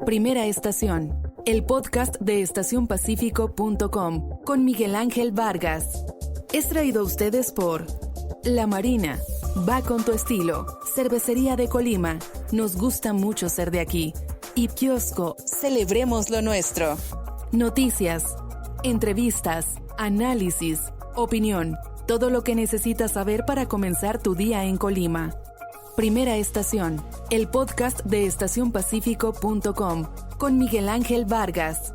Primera estación, el podcast de estacionpacífico.com con Miguel Ángel Vargas. Es traído a ustedes por La Marina, va con tu estilo, Cervecería de Colima, nos gusta mucho ser de aquí, y Kiosco, celebremos lo nuestro. Noticias, entrevistas, análisis, opinión, todo lo que necesitas saber para comenzar tu día en Colima. Primera estación, el podcast de estacionpacífico.com con Miguel Ángel Vargas.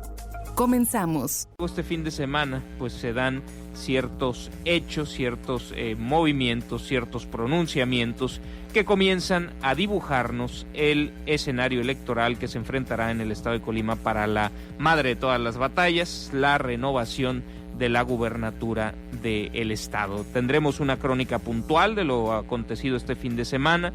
Comenzamos. Este fin de semana pues se dan ciertos hechos, ciertos movimientos, ciertos pronunciamientos que comienzan a dibujarnos el escenario electoral que se enfrentará en el estado de Colima para la madre de todas las batallas, la renovación de la gubernatura del estado. Tendremos una crónica puntual de lo acontecido este fin de semana.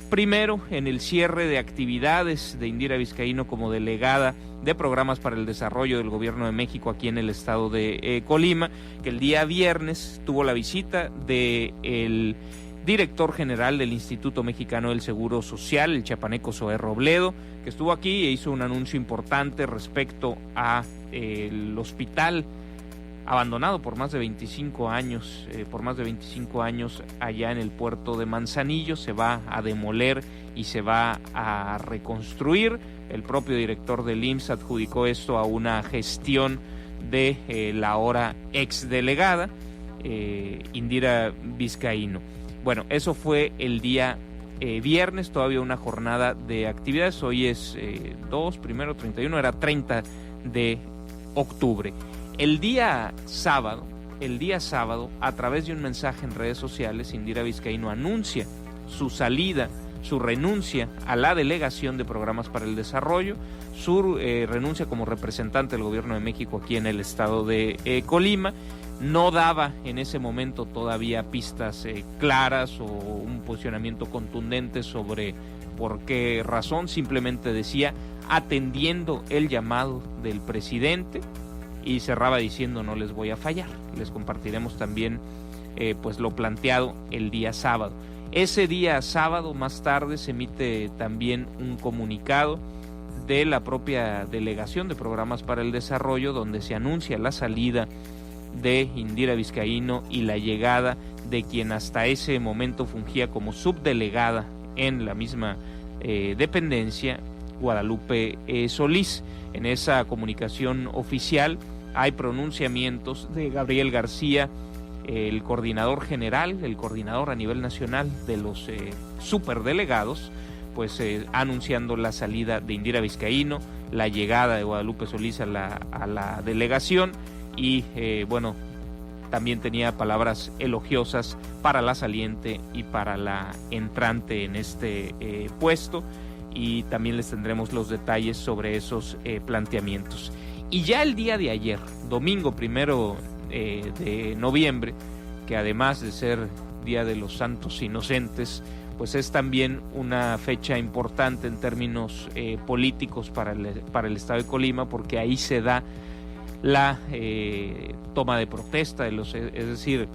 Primero, en el cierre de actividades de Indira Vizcaíno como delegada de programas para el desarrollo del gobierno de México aquí en el estado de Colima, que el día viernes tuvo la visita del director general del Instituto Mexicano del Seguro Social, el chiapaneco Zoé Robledo, que estuvo aquí e hizo un anuncio importante respecto a el hospital abandonado por más de 25 años, allá en el puerto de Manzanillo. Se va a demoler y se va a reconstruir. El propio director del IMSS adjudicó esto a una gestión de la ahora exdelegada Indira Vizcaíno. Bueno, eso fue el día viernes, todavía una jornada de actividades. Hoy es 31, era 30 de octubre. El día sábado, a través de un mensaje en redes sociales, Indira Vizcaíno anuncia su salida, su renuncia a la delegación de programas para el desarrollo, su renuncia como representante del gobierno de México aquí en el estado de Colima. No daba en ese momento todavía pistas claras o un posicionamiento contundente sobre por qué razón, simplemente decía atendiendo el llamado del presidente. Y cerraba diciendo no les voy a fallar. Les compartiremos también pues lo planteado el día sábado. Ese día sábado más tarde se emite también un comunicado de la propia delegación de programas para el desarrollo donde se anuncia la salida de Indira Vizcaíno y la llegada de quien hasta ese momento fungía como subdelegada en la misma dependencia, Guadalupe Solís. En esa comunicación oficial hay pronunciamientos de Gabriel García, el coordinador general, el coordinador a nivel nacional de los superdelegados, pues anunciando la salida de Indira Vizcaíno, la llegada de Guadalupe Solís a la delegación y bueno, también tenía palabras elogiosas para la saliente y para la entrante en este puesto, y también les tendremos los detalles sobre esos planteamientos. Y ya el día de ayer, domingo 1 de noviembre, que además de ser Día de los Santos Inocentes, pues es también una fecha importante en términos políticos para el estado de Colima, porque ahí se da la toma de protesta, es decir,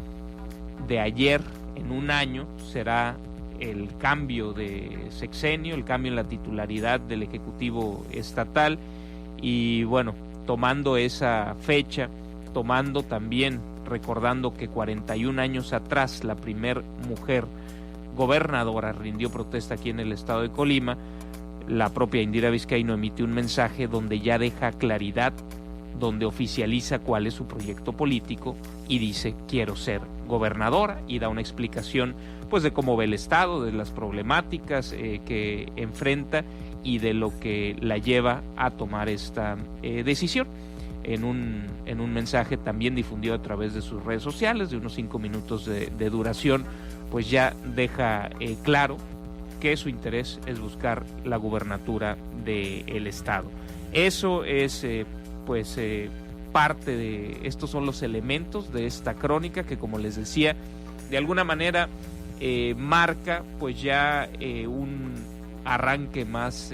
de ayer en un año será el cambio de sexenio, el cambio en la titularidad del Ejecutivo Estatal. Y bueno, tomando esa fecha, tomando también, recordando que 41 años atrás la primer mujer gobernadora rindió protesta aquí en el estado de Colima, la propia Indira Vizcaíno emite un mensaje donde ya deja claridad, donde oficializa cuál es su proyecto político y dice quiero ser gobernadora, y da una explicación pues de cómo ve el estado, de las problemáticas que enfrenta y de lo que la lleva a tomar esta decisión. En un mensaje también difundido a través de sus redes sociales de unos 5 minutos de duración, pues ya deja claro que su interés es buscar la gubernatura del estado. Eso es parte de, estos son los elementos de esta crónica que, como les decía, de alguna manera marca pues ya un arranque más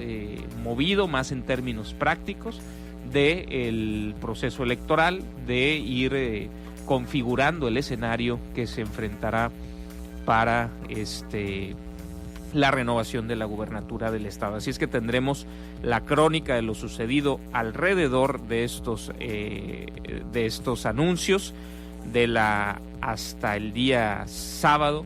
movido, más en términos prácticos del proceso electoral, de ir configurando el escenario que se enfrentará para la renovación de la gubernatura del estado. Así es que tendremos la crónica de lo sucedido alrededor de estos anuncios de la hasta el día sábado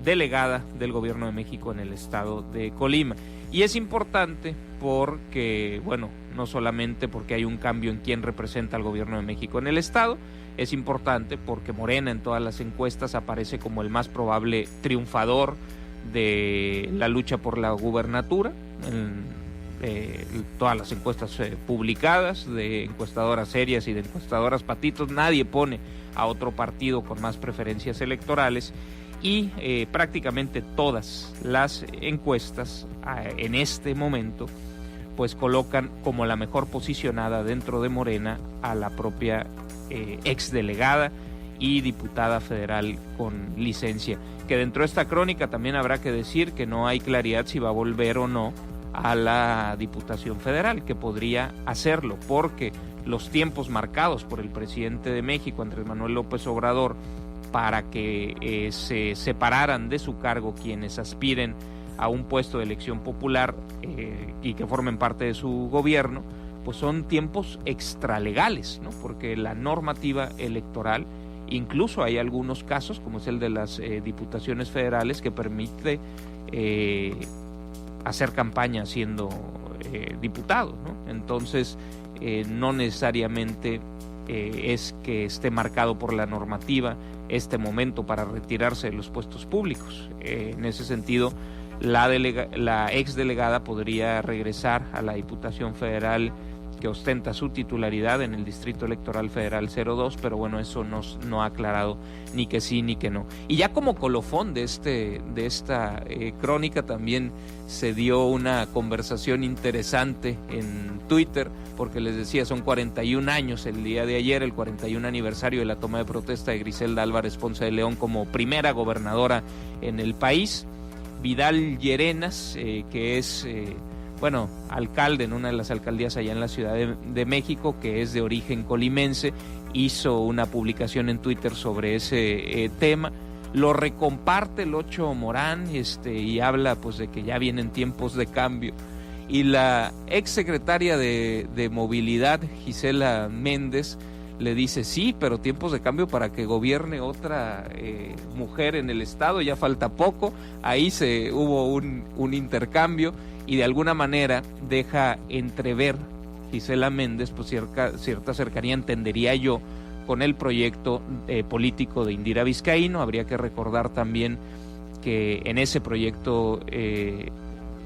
delegada del Gobierno de México en el estado de Colima. Y es importante porque, bueno, no solamente porque hay un cambio en quién representa al Gobierno de México en el estado, es importante porque Morena en todas las encuestas aparece como el más probable triunfador de la lucha por la gubernatura. Todas las encuestas publicadas de encuestadoras serias y de encuestadoras patitos, nadie pone a otro partido con más preferencias electorales, y prácticamente todas las encuestas en este momento pues colocan como la mejor posicionada dentro de Morena a la propia exdelegada y diputada federal con licencia, que dentro de esta crónica también habrá que decir que no hay claridad si va a volver o no a la Diputación Federal, que podría hacerlo, porque los tiempos marcados por el presidente de México, Andrés Manuel López Obrador, para que se separaran de su cargo quienes aspiren a un puesto de elección popular y que formen parte de su gobierno, pues son tiempos extralegales, ¿no? Porque la normativa electoral, incluso hay algunos casos, como es el de las diputaciones federales, que permite hacer campaña siendo diputado, ¿no? Entonces, no necesariamente es que esté marcado por la normativa este momento para retirarse de los puestos públicos. En ese sentido, la exdelegada podría regresar a la Diputación Federal que ostenta su titularidad en el Distrito Electoral Federal 02, pero bueno, eso no ha aclarado ni que sí ni que no. Y ya como colofón de esta crónica también se dio una conversación interesante en Twitter, porque les decía, son 41 años el día de ayer, el 41 aniversario de la toma de protesta de Griselda Álvarez Ponce de León como primera gobernadora en el país. Vidal Llerenas, que es alcalde en una de las alcaldías allá en la Ciudad de México, que es de origen colimense, hizo una publicación en Twitter sobre ese tema. Lo recomparte el Ocho Morán y habla pues de que ya vienen tiempos de cambio. Y la exsecretaria de Movilidad, Gisela Méndez, le dice, sí, pero tiempos de cambio para que gobierne otra mujer en el estado, ya falta poco. Ahí hubo un intercambio y de alguna manera deja entrever Gisela Méndez pues cierta cercanía, entendería yo, con el proyecto político de Indira Vizcaíno. Habría que recordar también que en ese proyecto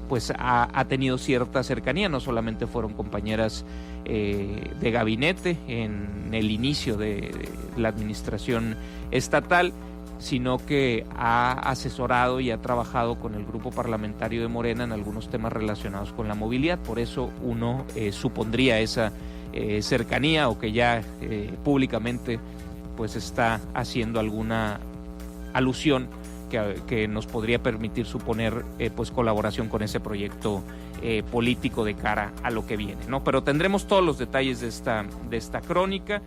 pues ha tenido cierta cercanía, no solamente fueron compañeras de gabinete en el inicio de la administración estatal, sino que ha asesorado y ha trabajado con el grupo parlamentario de Morena en algunos temas relacionados con la movilidad. Por eso uno supondría esa cercanía, o que ya públicamente pues está haciendo alguna alusión que nos podría permitir suponer pues colaboración con ese proyecto político de cara a lo que viene, ¿no? Pero tendremos todos los detalles de esta crónica.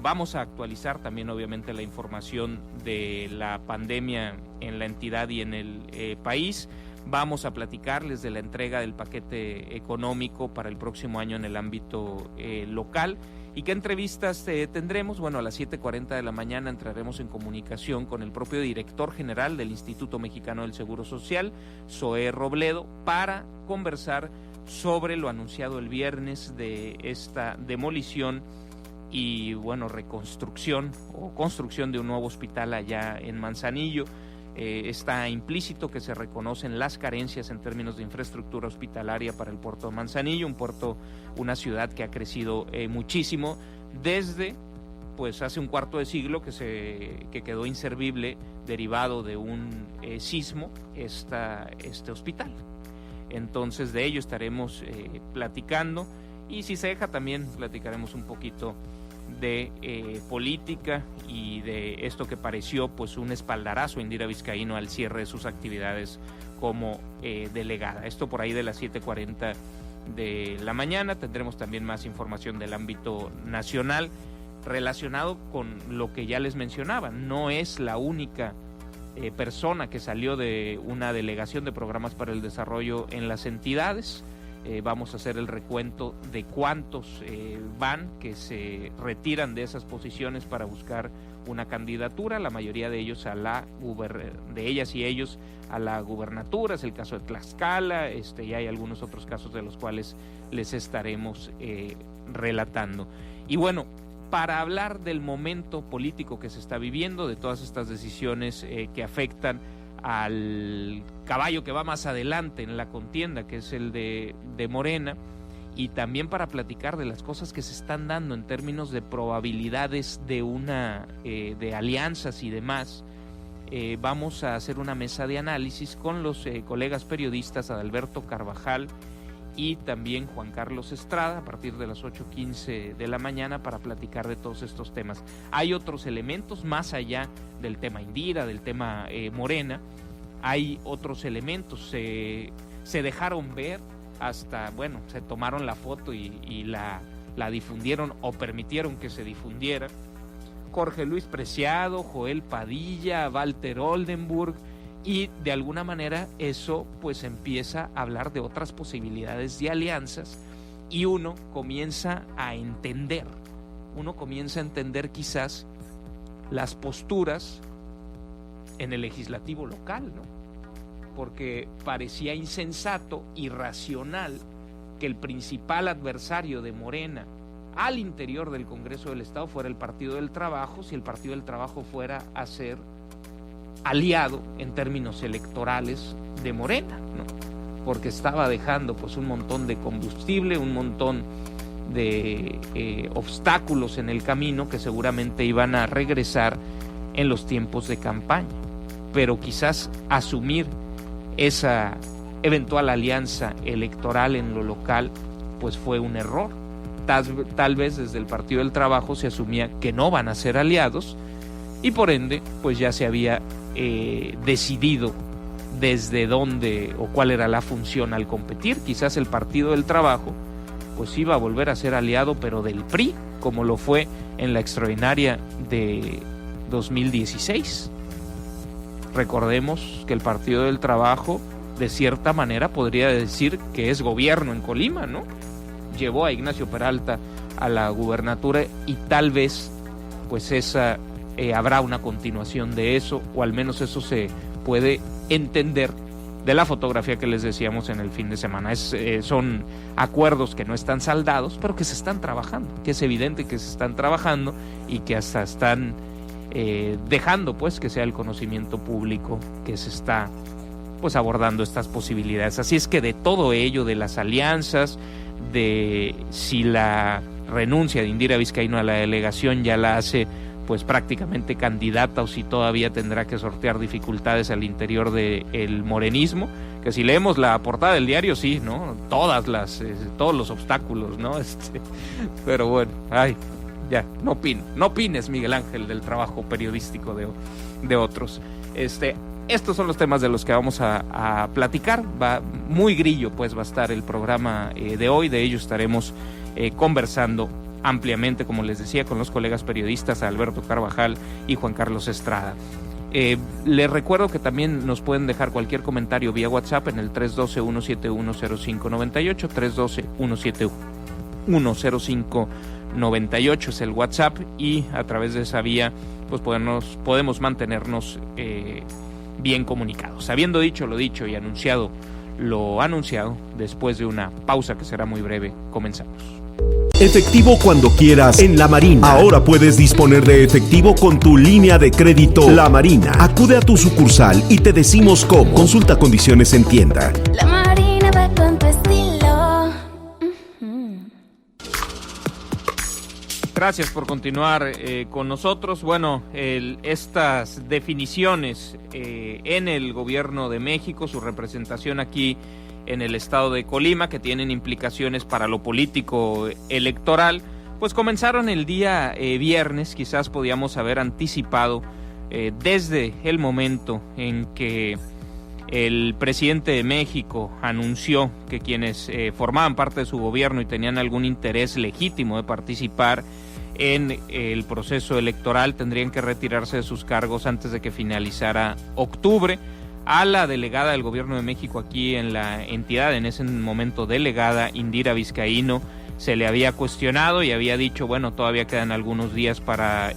Vamos a actualizar también obviamente la información de la pandemia en la entidad y en el país. Vamos a platicarles de la entrega del paquete económico para el próximo año en el ámbito local. ¿Y qué entrevistas tendremos? Bueno, a las 7:40 de la mañana entraremos en comunicación con el propio director general del Instituto Mexicano del Seguro Social, Zoé Robledo, para conversar sobre lo anunciado el viernes de esta demolición y, reconstrucción o construcción de un nuevo hospital allá en Manzanillo. Está implícito que se reconocen las carencias en términos de infraestructura hospitalaria para el puerto de Manzanillo, una ciudad que ha crecido muchísimo desde pues hace un cuarto de siglo que quedó inservible derivado de un sismo este hospital. Entonces de ello estaremos platicando, y si se deja también platicaremos un poquito de política y de esto que pareció pues un espaldarazo a Indira Vizcaíno al cierre de sus actividades como delegada. Esto por ahí de las 7:40 de la mañana. Tendremos también más información del ámbito nacional relacionado con lo que ya les mencionaba. No es la única persona que salió de una delegación de programas para el desarrollo en las entidades. Vamos a hacer el recuento de cuántos van, que se retiran de esas posiciones para buscar una candidatura, la mayoría de ellos de ellas y ellos a la gubernatura. Es el caso de Tlaxcala, y hay algunos otros casos de los cuales les estaremos relatando. Y bueno, para hablar del momento político que se está viviendo, de todas estas decisiones que afectan al caballo que va más adelante en la contienda, que es el de Morena, y también para platicar de las cosas que se están dando en términos de probabilidades de alianzas y demás, vamos a hacer una mesa de análisis con los colegas periodistas Adalberto Carvajal y también Juan Carlos Estrada a partir de las 8:15 de la mañana para platicar de todos estos temas. Hay otros elementos más allá del tema Indira, del tema Morena. Hay otros elementos, se dejaron ver hasta, bueno, se tomaron la foto y la difundieron o permitieron que se difundiera. Jorge Luis Preciado, Joel Padilla, Walter Oldenburg, y de alguna manera eso pues empieza a hablar de otras posibilidades de alianzas, y uno comienza a entender quizás las posturas en el legislativo local, ¿no? Porque parecía insensato, irracional, que el principal adversario de Morena al interior del Congreso del Estado fuera el Partido del Trabajo, si el Partido del Trabajo fuera a ser aliado en términos electorales de Morena, ¿no? Porque estaba dejando pues un montón de combustible, un montón de obstáculos en el camino que seguramente iban a regresar en los tiempos de campaña. Pero quizás asumir esa eventual alianza electoral en lo local pues fue un error. Tal vez desde el Partido del Trabajo se asumía que no van a ser aliados, y por ende pues ya se había decidido desde dónde o cuál era la función al competir. Quizás el Partido del Trabajo pues iba a volver a ser aliado, pero del PRI, como lo fue en la extraordinaria de 2016. Recordemos que el Partido del Trabajo de cierta manera podría decir que es gobierno en Colima, ¿no? Llevó a Ignacio Peralta a la gubernatura, y tal vez pues habrá una continuación de eso, o al menos eso se puede entender de la fotografía que les decíamos en el fin de semana. Son acuerdos que no están saldados, pero que se están trabajando, que es evidente que se están trabajando y que hasta están dejando pues que sea el conocimiento público que se está pues abordando estas posibilidades. Así es que de todo ello, de las alianzas, de si la renuncia de Indira Vizcaíno a la delegación ya la hace pues prácticamente candidata, o si todavía tendrá que sortear dificultades al interior del morenismo, que si leemos la portada del diario, sí, ¿no? Todos los obstáculos, ¿no? Pero bueno, ya, no opines, Miguel Ángel, del trabajo periodístico de otros. Estos son los temas de los que vamos a platicar. Muy grillo pues va a estar el programa de hoy. De ello estaremos conversando ampliamente, como les decía, con los colegas periodistas Alberto Carvajal y Juan Carlos Estrada. Les recuerdo que también nos pueden dejar cualquier comentario vía WhatsApp en el 312-171-0598, 312-171-0598 es el WhatsApp, y a través de esa vía pues podemos mantenernos bien comunicados. Habiendo dicho lo dicho y anunciado lo anunciado, después de una pausa que será muy breve, comenzamos. Efectivo cuando quieras en La Marina. Ahora puedes disponer de efectivo con tu línea de crédito La Marina. Acude a tu sucursal y te decimos cómo. Consulta condiciones en tienda. La Marina va con tu estilo. Gracias por continuar con nosotros. Bueno, estas definiciones en el gobierno de México, su representación aquí en el estado de Colima, que tienen implicaciones para lo político electoral, pues comenzaron el día viernes. Quizás podíamos haber anticipado desde el momento en que el presidente de México anunció que quienes formaban parte de su gobierno y tenían algún interés legítimo de participar en el proceso electoral, tendrían que retirarse de sus cargos antes de que finalizara octubre. A la delegada del Gobierno de México aquí en la entidad, en ese momento delegada, Indira Vizcaíno, se le había cuestionado y había dicho, bueno, todavía quedan algunos días para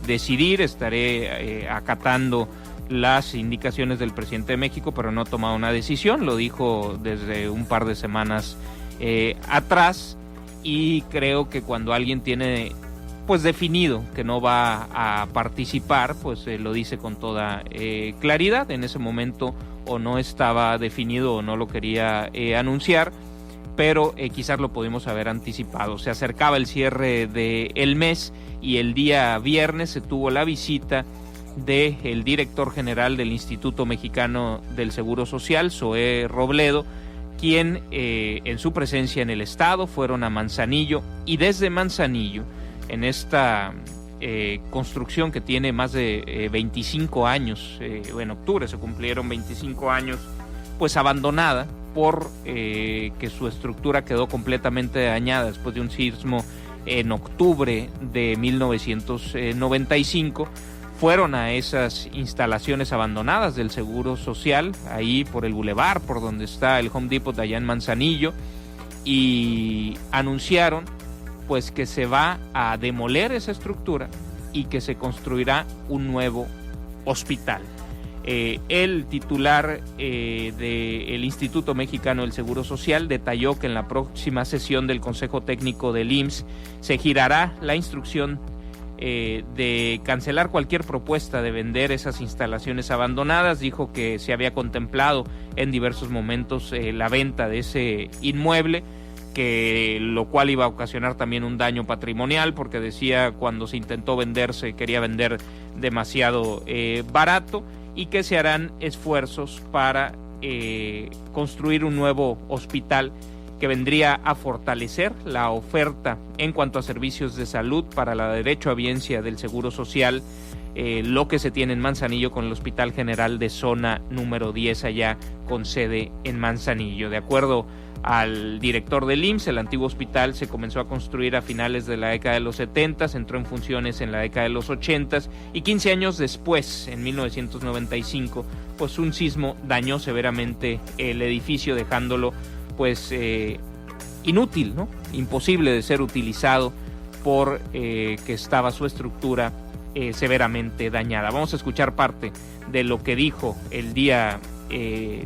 decidir, estaré acatando las indicaciones del presidente de México, pero no ha tomado una decisión, lo dijo desde un par de semanas atrás, y creo que cuando alguien tiene pues definido que no va a participar, pues lo dice con toda claridad. En ese momento o no estaba definido o no lo quería anunciar, pero quizás lo pudimos haber anticipado. Se acercaba el cierre del mes y el día viernes se tuvo la visita del director general del Instituto Mexicano del Seguro Social, Zoé Robledo, quien en su presencia en el estado fueron a Manzanillo, y desde Manzanillo, en esta construcción que tiene más de 25 años, en octubre se cumplieron 25 años, pues abandonada por que su estructura quedó completamente dañada después de un sismo en octubre de 1995. Fueron a esas instalaciones abandonadas del Seguro Social, ahí por el bulevar, por donde está el Home Depot de allá en Manzanillo, y anunciaron pues que se va a demoler esa estructura y que se construirá un nuevo hospital. El titular del Instituto Mexicano del Seguro Social detalló que en la próxima sesión del Consejo Técnico del IMSS se girará la instrucción de cancelar cualquier propuesta de vender esas instalaciones abandonadas. Dijo que se había contemplado en diversos momentos la venta de ese inmueble, que lo cual iba a ocasionar también un daño patrimonial, porque decía cuando se intentó vender se quería vender demasiado barato, y que se harán esfuerzos para construir un nuevo hospital que vendría a fortalecer la oferta en cuanto a servicios de salud para la derechohabiencia del Seguro Social, lo que se tiene en Manzanillo con el Hospital General de Zona número 10 allá con sede en Manzanillo. De acuerdo al director del IMSS, el antiguo hospital se comenzó a construir a finales de la década de los 70, entró en funciones en la década de los 80 y 15 años después, en 1995, pues un sismo dañó severamente el edificio, dejándolo pues inútil, ¿no? Imposible de ser utilizado por que estaba su estructura severamente dañada. Vamos a escuchar parte de lo que dijo el día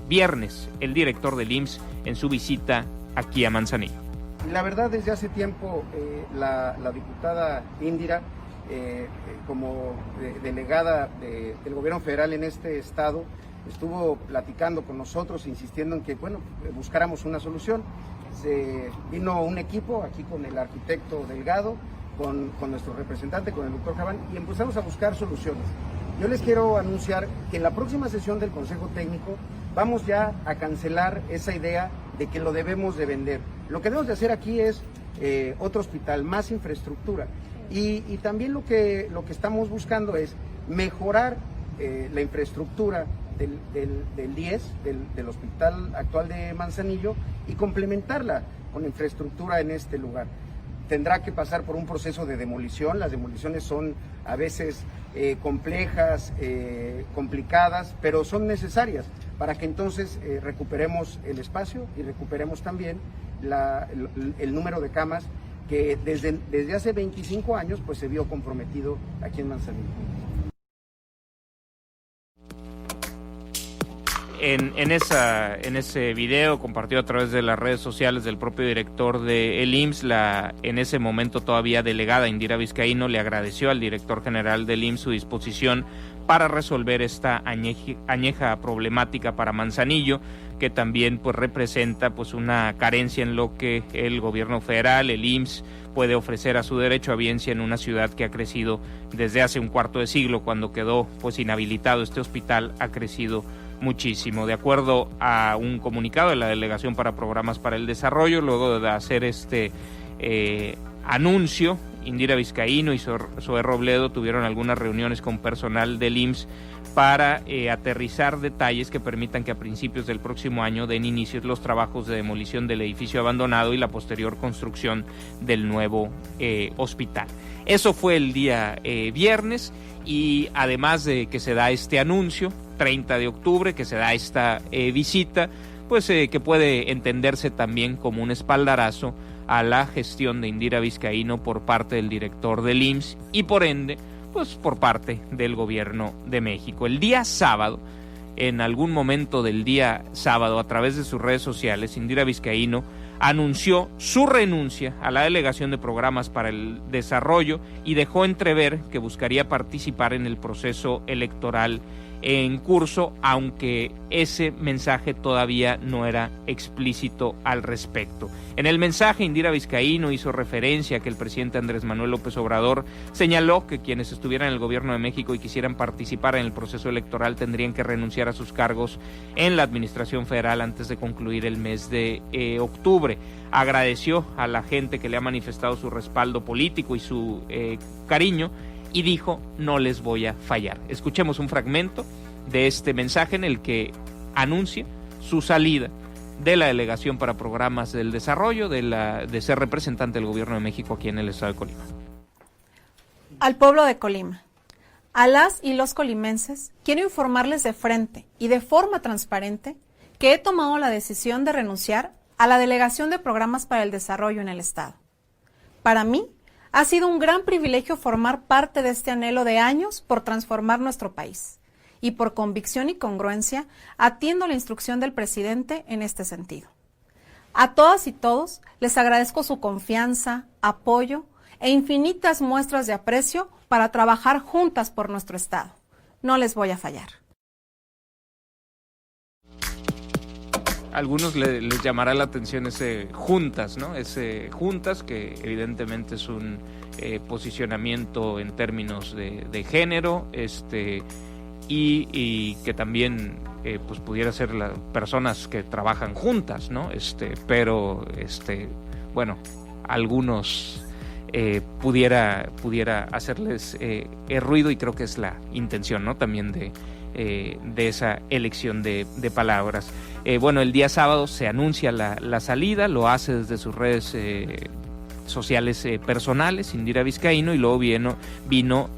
viernes el director del IMSS en su visita aquí a Manzanillo. La verdad, desde hace tiempo la diputada Indira, como delegada del gobierno federal en este estado, estuvo platicando con nosotros, insistiendo en que, bueno, buscáramos una solución. Vino un equipo aquí con el arquitecto Delgado, con nuestro representante, con el doctor Javán, y empezamos a buscar soluciones. Yo les quiero anunciar que en la próxima sesión del Consejo Técnico vamos ya a cancelar esa idea de que lo debemos de vender. Lo que debemos de hacer aquí es otro hospital, más infraestructura. Y también lo que estamos buscando es mejorar la infraestructura del 10, del hospital actual de Manzanillo, y complementarla con infraestructura en este lugar. Tendrá que pasar por un proceso de demolición. Las demoliciones son a veces complejas, complicadas, pero son necesarias para que entonces recuperemos el espacio y recuperemos también el número de camas que desde hace 25 años pues se vio comprometido aquí en Manzanillo. En ese video compartido a través de las redes sociales del propio director del IMSS, en ese momento todavía delegada Indira Vizcaíno le agradeció al director general del IMSS su disposición para resolver esta añeja problemática para Manzanillo, que también pues representa pues una carencia en lo que el gobierno federal, el IMSS, puede ofrecer a su derechohabiencia en una ciudad que ha crecido desde hace un cuarto de siglo. Cuando quedó pues inhabilitado este hospital, ha crecido muchísimo. De acuerdo a un comunicado de la Delegación para Programas para el Desarrollo, luego de hacer este anuncio Indira Vizcaíno y Zoé Robledo tuvieron algunas reuniones con personal del IMSS para aterrizar detalles que permitan que a principios del próximo año den inicio los trabajos de demolición del edificio abandonado y la posterior construcción del nuevo hospital. Eso fue el día viernes, y además de que se da este anuncio, 30 de octubre, que se da esta visita, pues que puede entenderse también como un espaldarazo a la gestión de Indira Vizcaíno por parte del director del IMSS y por ende, pues por parte del gobierno de México. El día sábado, en algún momento del día sábado, a través de sus redes sociales, Indira Vizcaíno anunció su renuncia a la Delegación de Programas para el Desarrollo y dejó entrever que buscaría participar en el proceso electoral en curso, aunque ese mensaje todavía no era explícito al respecto. En el mensaje, Indira Vizcaíno hizo referencia a que el presidente Andrés Manuel López Obrador señaló que quienes estuvieran en el gobierno de México y quisieran participar en el proceso electoral tendrían que renunciar a sus cargos en la administración federal antes de concluir el mes de octubre. Agradeció a la gente que le ha manifestado su respaldo político y su cariño, y dijo: no les voy a fallar. Escuchemos un fragmento de este mensaje en el que anuncia su salida de la Delegación para Programas del Desarrollo, de ser representante del Gobierno de México aquí en el estado de Colima. Al pueblo de Colima, a las y los colimenses, quiero informarles de frente y de forma transparente que he tomado la decisión de renunciar a la Delegación de Programas para el Desarrollo en el estado. Para mí, ha sido un gran privilegio formar parte de este anhelo de años por transformar nuestro país, y por convicción y congruencia atiendo la instrucción del presidente en este sentido. A todas y todos les agradezco su confianza, apoyo e infinitas muestras de aprecio para trabajar juntas por nuestro estado. No les voy a fallar. A algunos les llamará la atención ese juntas, ¿no? Ese juntas, que evidentemente es un posicionamiento en términos de género, y que también pues pudiera ser las personas que trabajan juntas, ¿no? Pero bueno, algunos pudiera hacerles ruido, y creo que es la intención, ¿no? También de esa elección de palabras. Bueno, el día sábado se anuncia la salida, lo hace desde sus redes sociales personales, Indira Vizcaíno, y luego vino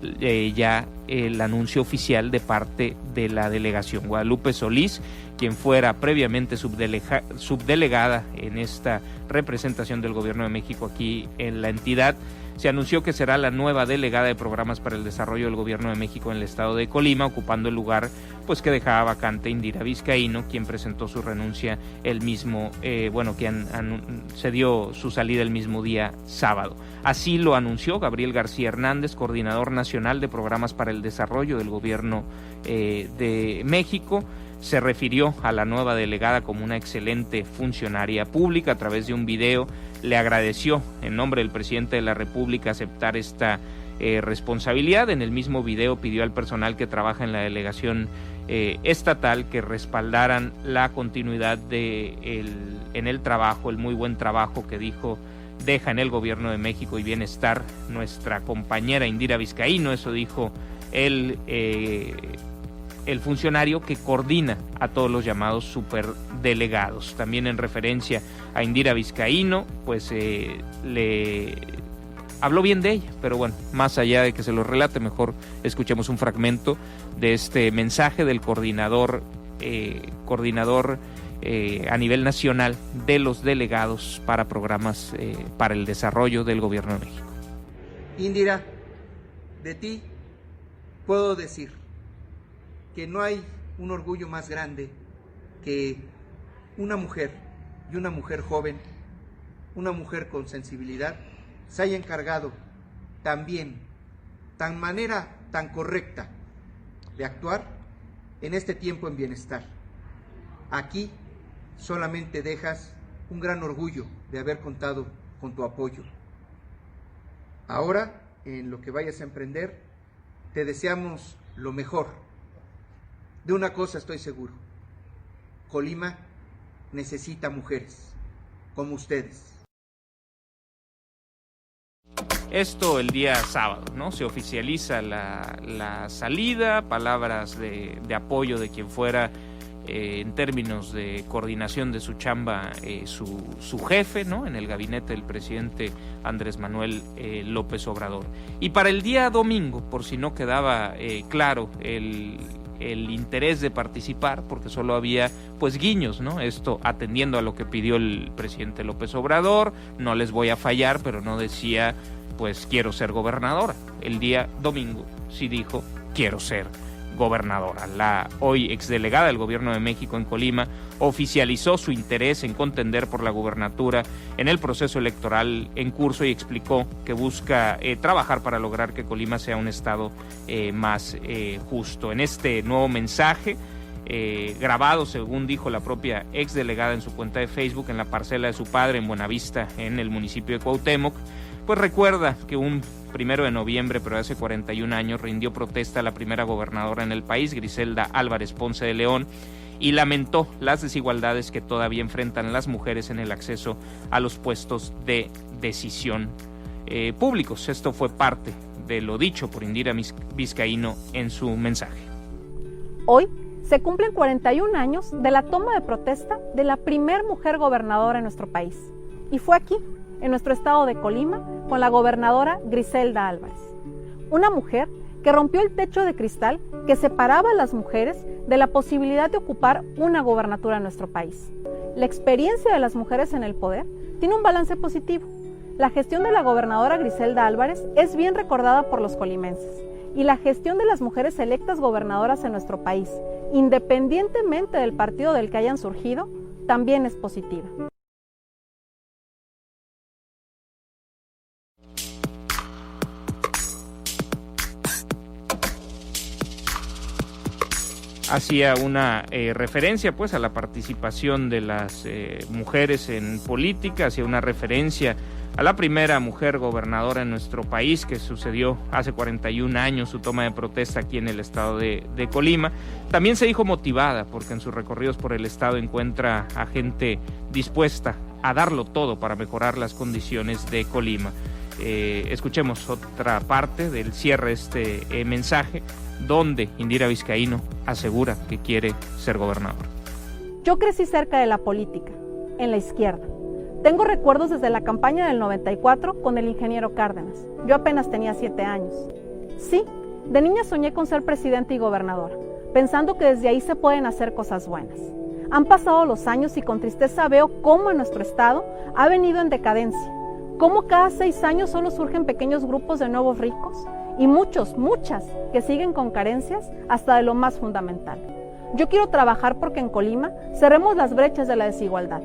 ya el anuncio oficial de parte de la delegación. Guadalupe Solís, quien fuera previamente subdelegada en esta representación del Gobierno de México aquí en la entidad, se anunció que será la nueva delegada de Programas para el Desarrollo del Gobierno de México en el estado de Colima, ocupando el lugar pues que dejaba vacante Indira Vizcaíno, quien presentó su renuncia el mismo, se dio su salida el mismo día sábado. Así lo anunció Gabriel García Hernández, coordinador nacional de Programas para el Desarrollo del Gobierno de México. Se refirió a la nueva delegada como una excelente funcionaria pública. A través de un video le agradeció en nombre del presidente de la República aceptar esta responsabilidad. En el mismo video pidió al personal que trabaja en la delegación estatal que respaldaran la continuidad en el trabajo, el muy buen trabajo que dijo deja en el Gobierno de México y Bienestar nuestra compañera Indira Vizcaíno. Eso dijo el funcionario que coordina a todos los llamados superdelegados. También en referencia a Indira Vizcaíno, pues le habló bien de ella, pero bueno, más allá de que se lo relate, mejor escuchemos un fragmento de este mensaje del coordinador a nivel nacional de los delegados para programas para el desarrollo del Gobierno de México. Indira, de ti puedo decir que no hay un orgullo más grande que una mujer, y una mujer joven, una mujer con sensibilidad, se haya encargado también, manera tan correcta de actuar en este tiempo en bienestar. Aquí solamente dejas un gran orgullo de haber contado con tu apoyo. Ahora, en lo que vayas a emprender, te deseamos lo mejor. De una cosa estoy seguro: Colima necesita mujeres como ustedes. Esto el día sábado, ¿no? Se oficializa la salida, palabras de apoyo de quien fuera en términos de coordinación de su chamba, su jefe, ¿no? En el gabinete del presidente Andrés Manuel López Obrador. Y para el día domingo, por si no quedaba claro el interés de participar, porque solo había pues guiños, ¿no? Esto atendiendo a lo que pidió el presidente López Obrador, no les voy a fallar, pero no decía pues quiero ser gobernadora. El día domingo sí dijo quiero ser gobernadora. La hoy exdelegada del Gobierno de México en Colima oficializó su interés en contender por la gubernatura en el proceso electoral en curso y explicó que busca trabajar para lograr que Colima sea un estado más justo. En este nuevo mensaje, grabado, según dijo la propia exdelegada en su cuenta de Facebook, en la parcela de su padre en Buenavista, en el municipio de Cuauhtémoc, pues recuerda que un 1 de noviembre, pero hace 41 años, rindió protesta a la primera gobernadora en el país, Griselda Álvarez Ponce de León, y lamentó las desigualdades que todavía enfrentan las mujeres en el acceso a los puestos de decisión públicos. Esto fue parte de lo dicho por Indira Vizcaíno en su mensaje. Hoy se cumplen 41 años de la toma de protesta de la primer mujer gobernadora en nuestro país. Y fue aquí, en nuestro estado de Colima, con la gobernadora Griselda Álvarez. Una mujer que rompió el techo de cristal que separaba a las mujeres de la posibilidad de ocupar una gobernatura en nuestro país. La experiencia de las mujeres en el poder tiene un balance positivo. La gestión de la gobernadora Griselda Álvarez es bien recordada por los colimenses, y la gestión de las mujeres electas gobernadoras en nuestro país, independientemente del partido del que hayan surgido, también es positiva. Hacía una referencia pues a la participación de las mujeres en política, hacía una referencia a la primera mujer gobernadora en nuestro país, que sucedió hace 41 años, su toma de protesta aquí en el estado de Colima. También se dijo motivada porque en sus recorridos por el estado encuentra a gente dispuesta a darlo todo para mejorar las condiciones de Colima. Escuchemos otra parte del cierre de este mensaje, donde Indira Vizcaíno asegura que quiere ser gobernadora. Yo crecí cerca de la política, en la izquierda. Tengo recuerdos desde la campaña del 94 con el ingeniero Cárdenas. Yo apenas tenía 7 años. Sí, de niña soñé con ser presidenta y gobernadora, pensando que desde ahí se pueden hacer cosas buenas. Han pasado los años y con tristeza veo cómo en nuestro estado ha venido en decadencia, cómo cada 6 años solo surgen pequeños grupos de nuevos ricos y muchas que siguen con carencias hasta de lo más fundamental. Yo quiero trabajar porque en Colima cerremos las brechas de la desigualdad.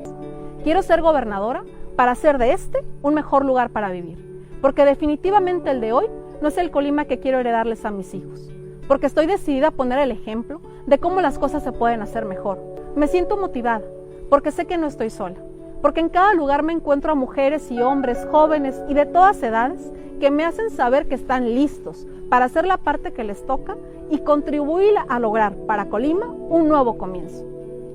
Quiero ser gobernadora para hacer de un mejor lugar para vivir, porque definitivamente el de hoy no es el Colima que quiero heredarles a mis hijos, porque estoy decidida a poner el ejemplo de cómo las cosas se pueden hacer mejor. Me siento motivada, porque sé que no estoy sola, porque en cada lugar me encuentro a mujeres y hombres jóvenes y de todas edades que me hacen saber que están listos para hacer la parte que les toca y contribuir a lograr para Colima un nuevo comienzo.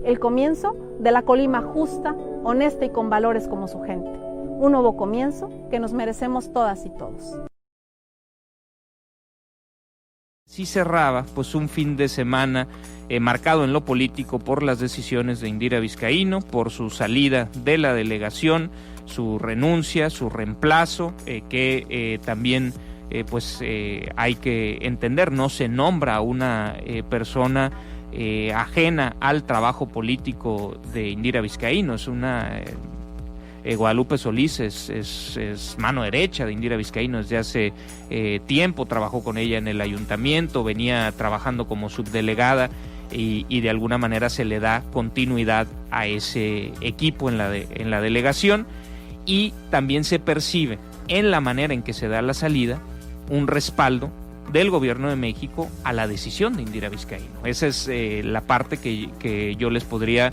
El comienzo de la Colima justa, honesta y con valores como su gente. Un nuevo comienzo que nos merecemos todas y todos. Sí cerraba pues un fin de semana marcado en lo político por las decisiones de Indira Vizcaíno, por su salida de la delegación, su renuncia, su reemplazo, que también hay que entender, no se nombra a una persona ajena al trabajo político de Indira Vizcaíno. Es una Guadalupe Solís es mano derecha de Indira Vizcaíno desde hace tiempo, trabajó con ella en el ayuntamiento, venía trabajando como subdelegada y de alguna manera se le da continuidad a ese equipo en la delegación, y también se percibe en la manera en que se da la salida un respaldo del gobierno de México a la decisión de Indira Vizcaíno. Esa es la parte que yo les podría,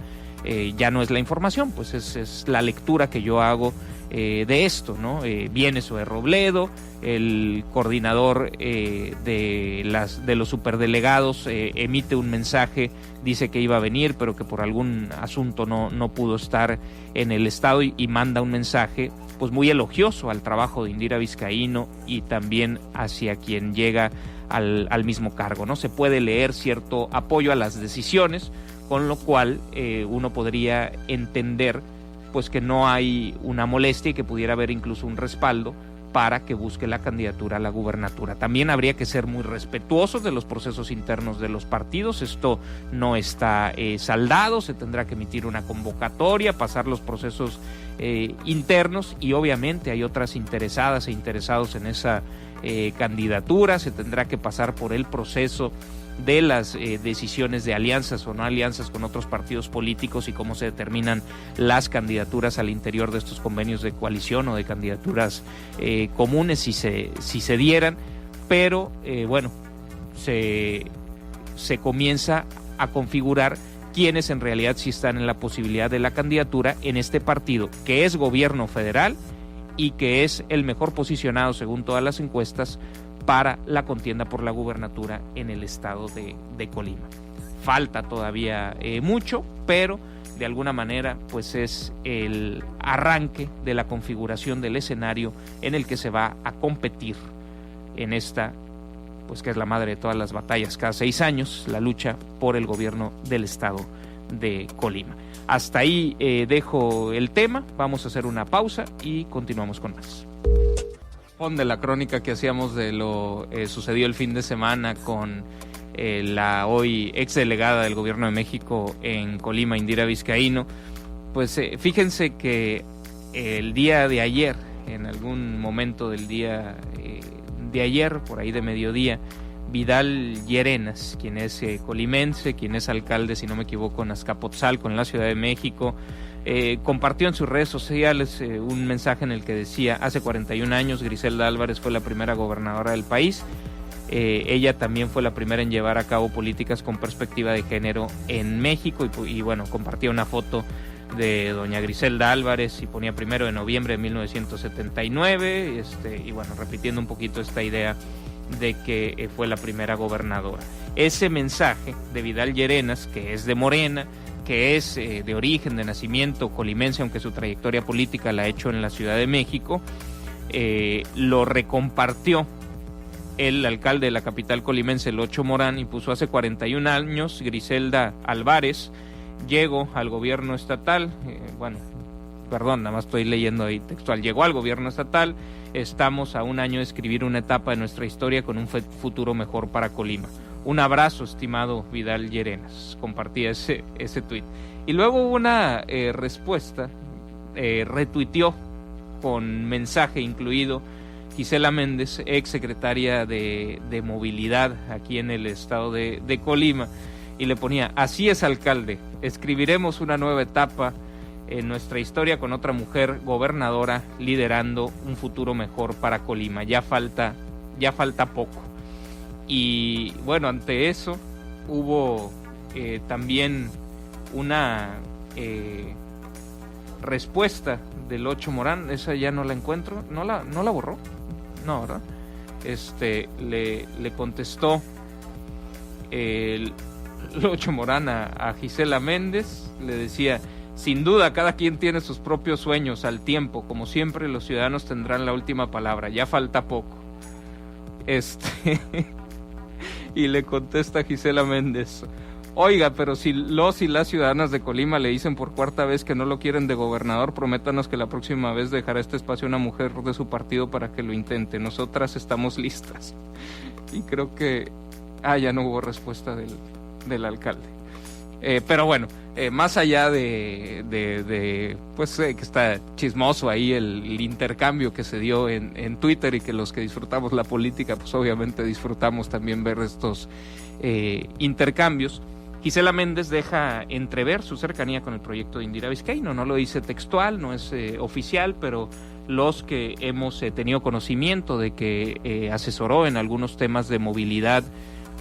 ya no es la información, pues es la lectura que yo hago de esto, ¿no? Viene Zoé Robledo, el coordinador de los superdelegados emite un mensaje, dice que iba a venir, pero que por algún asunto no pudo estar en el estado y manda un mensaje pues muy elogioso al trabajo de Indira Vizcaíno y también hacia quien llega al mismo cargo, ¿no? Se puede leer cierto apoyo a las decisiones, con lo cual uno podría entender pues que no hay una molestia y que pudiera haber incluso un respaldo para que busque la candidatura a la gubernatura. También habría que ser muy respetuosos de los procesos internos de los partidos. Esto no está saldado, se tendrá que emitir una convocatoria, pasar los procesos internos, y obviamente hay otras interesadas e interesados en esa candidatura. Se tendrá que pasar por el proceso de las decisiones de alianzas o no alianzas con otros partidos políticos y cómo se determinan las candidaturas al interior de estos convenios de coalición o de candidaturas comunes si se dieran, pero bueno, se comienza a configurar quienes en realidad sí están en la posibilidad de la candidatura en este partido, que es gobierno federal y que es el mejor posicionado según todas las encuestas para la contienda por la gubernatura en el estado de Colima. Falta todavía mucho, pero de alguna manera pues es el arranque de la configuración del escenario en el que se va a competir en esta, pues que es la madre de todas las batallas cada 6 años, la lucha por el gobierno del estado de Colima. Hasta ahí dejo el tema, vamos a hacer una pausa y continuamos con más. De la crónica que hacíamos de lo sucedido el fin de semana con la hoy exdelegada del Gobierno de México en Colima, Indira Vizcaíno, pues fíjense que el día de ayer, en algún momento del día de ayer, por ahí de mediodía, Vidal Llerenas, quien es colimense, quien es alcalde, si no me equivoco, en Azcapotzalco, en la Ciudad de México, compartió en sus redes sociales un mensaje en el que decía: hace 41 años Griselda Álvarez fue la primera gobernadora del país. Ella también fue la primera en llevar a cabo políticas con perspectiva de género en México, y bueno, compartía una foto de doña Griselda Álvarez y ponía 1 de noviembre de 1979, y bueno, repitiendo un poquito esta idea de que fue la primera gobernadora. Ese mensaje de Vidal Llerenas, que es de Morena, que es de origen, de nacimiento colimense, aunque su trayectoria política la ha hecho en la Ciudad de México, lo recompartió el alcalde de la capital colimense, el Ocho Morán, y puso: hace 41 años Griselda Álvarez llegó al gobierno estatal, nada más estoy leyendo ahí textual, llegó al gobierno estatal, estamos a un año de escribir una etapa de nuestra historia con un futuro mejor para Colima. Un abrazo, estimado Vidal Llerenas. Compartía ese tuit. Y luego hubo una respuesta, retuiteó con mensaje incluido Gisela Méndez, ex secretaria de Movilidad aquí en el estado de Colima, y le ponía: así es, alcalde, escribiremos una nueva etapa en nuestra historia con otra mujer gobernadora liderando un futuro mejor para Colima. Ya falta poco. Y bueno, ante eso hubo también una respuesta del Ocho Morán. Esa ya no la encuentro. ¿No la borró? No, ¿verdad? Le contestó el Ocho Morán a Gisela Méndez. Le decía: sin duda, cada quien tiene sus propios sueños al tiempo. Como siempre, los ciudadanos tendrán la última palabra. Ya falta poco. Y le contesta Gisela Méndez: oiga, pero si los y las ciudadanas de Colima le dicen por 4ª vez que no lo quieren de gobernador, prométanos que la próxima vez dejará este espacio a una mujer de su partido para que lo intente. Nosotras estamos listas. Y creo que ya no hubo respuesta del alcalde. Pero bueno, más allá de pues que está chismoso ahí el intercambio que se dio en Twitter, y que los que disfrutamos la política pues obviamente disfrutamos también ver estos intercambios, Gisela Méndez deja entrever su cercanía con el proyecto de Indira Vizcaíno. No lo dice textual, no es oficial, pero los que hemos tenido conocimiento de que asesoró en algunos temas de movilidad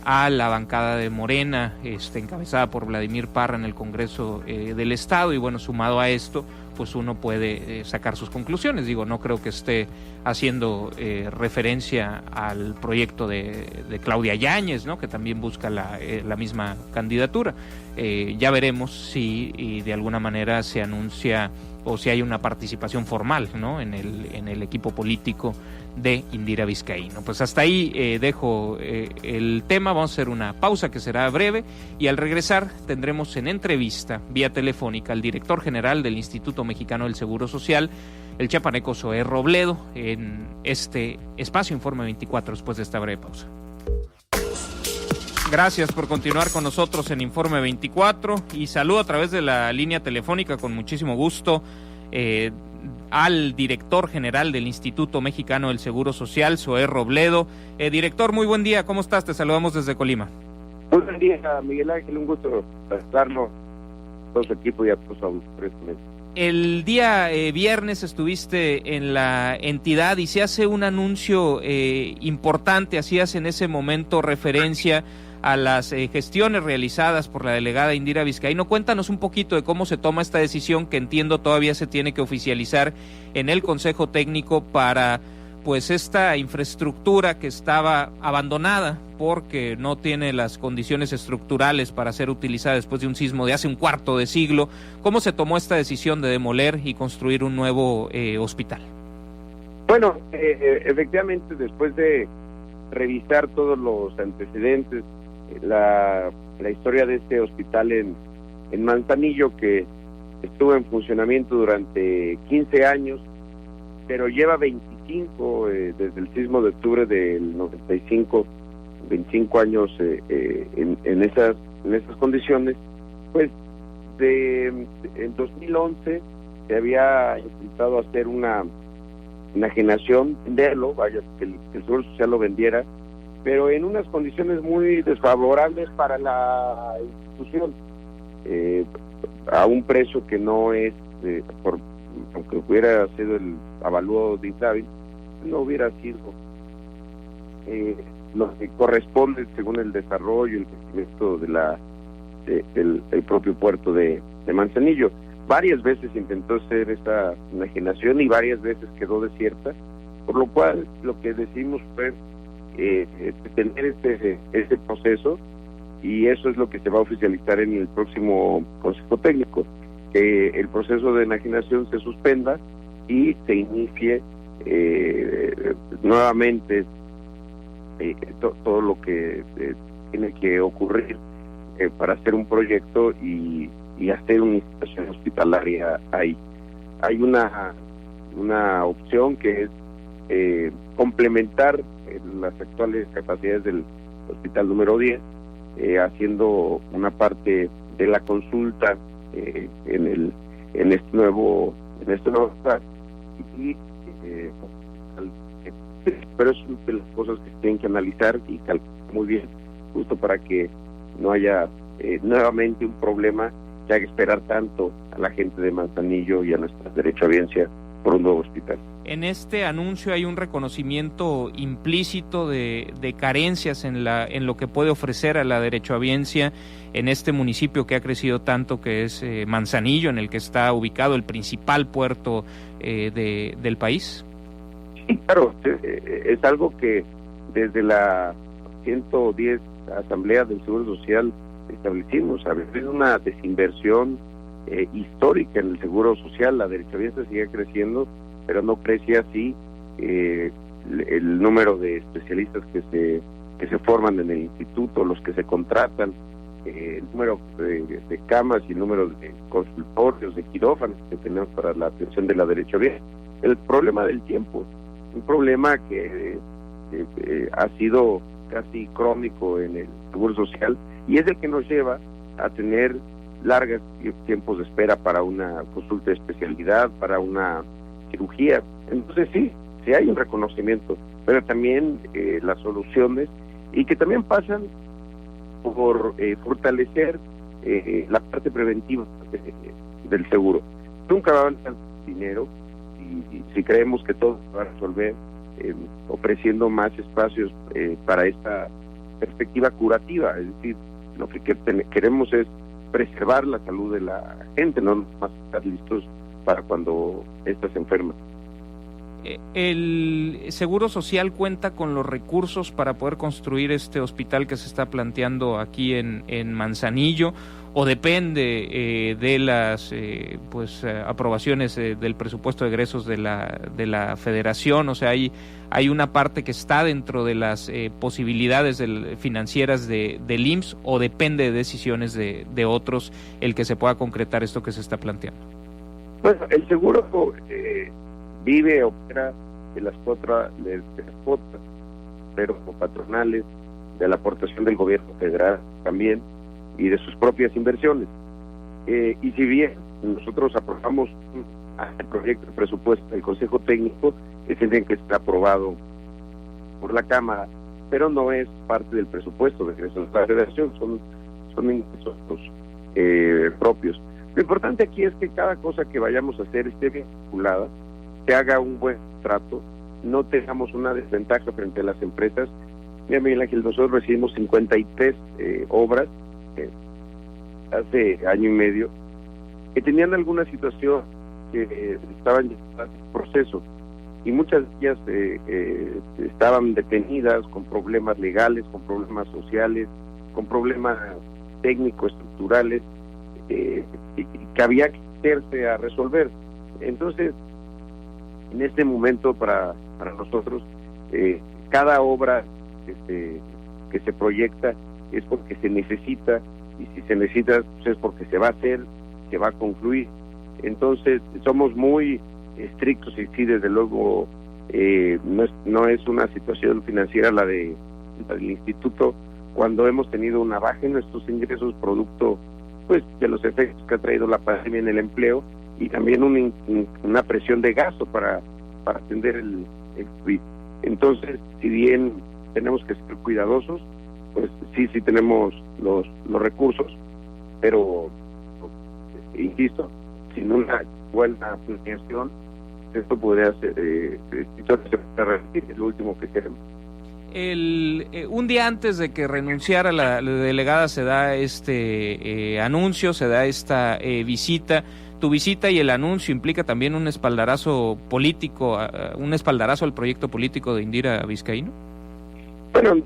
a la bancada de Morena, encabezada por Vladimir Parra en el Congreso del Estado, y bueno, sumado a esto, pues uno puede sacar sus conclusiones. Digo, no creo que esté haciendo referencia al proyecto de Claudia Yáñez, ¿no?, que también busca la misma candidatura. Ya veremos si de alguna manera se anuncia o si hay una participación formal, ¿no?, en el equipo político de Indira Vizcaíno. Pues hasta ahí dejo el tema. Vamos a hacer una pausa que será breve y al regresar tendremos en entrevista vía telefónica al director general del Instituto Mexicano del Seguro Social, el chiapaneco Zoé Robledo, en este espacio Informe 24 después de esta breve pausa. Gracias por continuar con nosotros en Informe 24 y saludo a través de la línea telefónica con muchísimo gusto al director general del Instituto Mexicano del Seguro Social, Zoé Robledo. Director, muy buen día, ¿cómo estás? Te saludamos desde Colima. Muy buen día, Miguel Ángel, un gusto saludarnos a todo su equipo y a todos los auditores. El día viernes estuviste en la entidad y se hace un anuncio importante, hacías en ese momento referencia a las gestiones realizadas por la delegada Indira Vizcaíno. Cuéntanos un poquito de cómo se toma esta decisión que entiendo todavía se tiene que oficializar en el Consejo Técnico para pues esta infraestructura que estaba abandonada porque no tiene las condiciones estructurales para ser utilizada después de un sismo de hace un cuarto de siglo. ¿Cómo se tomó esta decisión de demoler y construir un nuevo hospital? Bueno, efectivamente, después de revisar todos los antecedentes, la historia de este hospital en Manzanillo, que estuvo en funcionamiento durante 15 años, pero lleva 25 desde el sismo de octubre del 95, 25 años en esas condiciones. Pues en 2011 se había intentado hacer una enajenación, venderlo, vaya, que el Seguro Social lo vendiera, pero en unas condiciones muy desfavorables para la institución, a un precio que no es, aunque hubiera sido el avalúo de Insabi, no hubiera sido lo que corresponde según el desarrollo y el crecimiento del propio puerto de Manzanillo. Varias veces intentó hacer esta enajenación y varias veces quedó desierta, por lo cual lo que decidimos fue tener este proceso, y eso es lo que se va a oficializar en el próximo Consejo Técnico, que el proceso de enajenación se suspenda y se inicie nuevamente todo lo que tiene que ocurrir para hacer un proyecto y hacer una instalación hospitalaria ahí. Hay una opción que es complementar las actuales capacidades del hospital número 10, haciendo una parte de la consulta en este nuevo hospital, pero es una de las cosas que se tienen que analizar y calcular muy bien, justo para que no haya nuevamente un problema que haga esperar tanto a la gente de Manzanillo y a nuestra derechohabiencia por un nuevo hospital. En este anuncio hay un reconocimiento implícito de carencias en lo que puede ofrecer a la derechohabiencia en este municipio que ha crecido tanto, que es Manzanillo, en el que está ubicado el principal puerto del país. Sí, claro, es algo que desde la 110 Asamblea del Seguro Social establecimos. A veces una desinversión histórica en el Seguro Social. La derechohabiencia sigue creciendo, pero no crece así el número de especialistas que se forman en el instituto, los que se contratan, el número de camas y el número de consultorios, de quirófanos que tenemos para la atención de la derechohabiencia. El problema del tiempo, un problema que ha sido casi crónico en el Seguro Social, y es el que nos lleva a tener largos tiempos de espera para una consulta de especialidad, para una cirugía. Entonces sí hay un reconocimiento, pero también las soluciones, y que también pasan por fortalecer la parte preventiva del seguro. Nunca va a haber dinero, y si creemos que todo se va a resolver ofreciendo más espacios para esta perspectiva curativa, es decir, lo que queremos es preservar la salud de la gente, no más estar listos para cuando ésta se enferma. ¿El Seguro Social cuenta con los recursos para poder construir este hospital que se está planteando aquí en Manzanillo, o depende de las aprobaciones del presupuesto de egresos de la Federación? O sea, hay una parte que está dentro de las posibilidades financieras del IMSS, o depende de decisiones de otros el que se pueda concretar esto que se está planteando. Bueno, el seguro vive, opera de las cuotas, pero patronales, de la aportación del gobierno federal también, y de sus propias inversiones. Y si bien nosotros aprobamos el proyecto de presupuesto del Consejo Técnico, que tiene que estar aprobado por la Cámara, pero no es parte del presupuesto de egresos de la Federación, son ingresos propios. Lo importante aquí es que cada cosa que vayamos a hacer esté bien vinculada, que haga un buen trato, no tengamos una desventaja frente a las empresas. Mira, Miguel Ángel, nosotros recibimos 53 obras hace año y medio, que tenían alguna situación que estaban en proceso, y muchas de ellas estaban detenidas con problemas legales, con problemas sociales, con problemas técnico-estructurales, que había que hacerse a resolver. Entonces, en este momento para nosotros, cada obra que se proyecta es porque se necesita, y si se necesita, pues es porque se va a hacer, se va a concluir. Entonces somos muy estrictos, y sí, desde luego no es una situación financiera la del instituto, cuando hemos tenido una baja en nuestros ingresos producto pues de los efectos que ha traído la pandemia en el empleo, y también una presión de gasto para atender el COVID. Entonces, si bien tenemos que ser cuidadosos, pues sí tenemos los recursos, pero insisto, sin una buena planeación, esto podría ser es lo último que queremos. Un día antes de que renunciara la delegada se da este anuncio, se da esta visita. Tu visita y el anuncio implica también un espaldarazo político, un espaldarazo al proyecto político de Indira Vizcaíno. Bueno,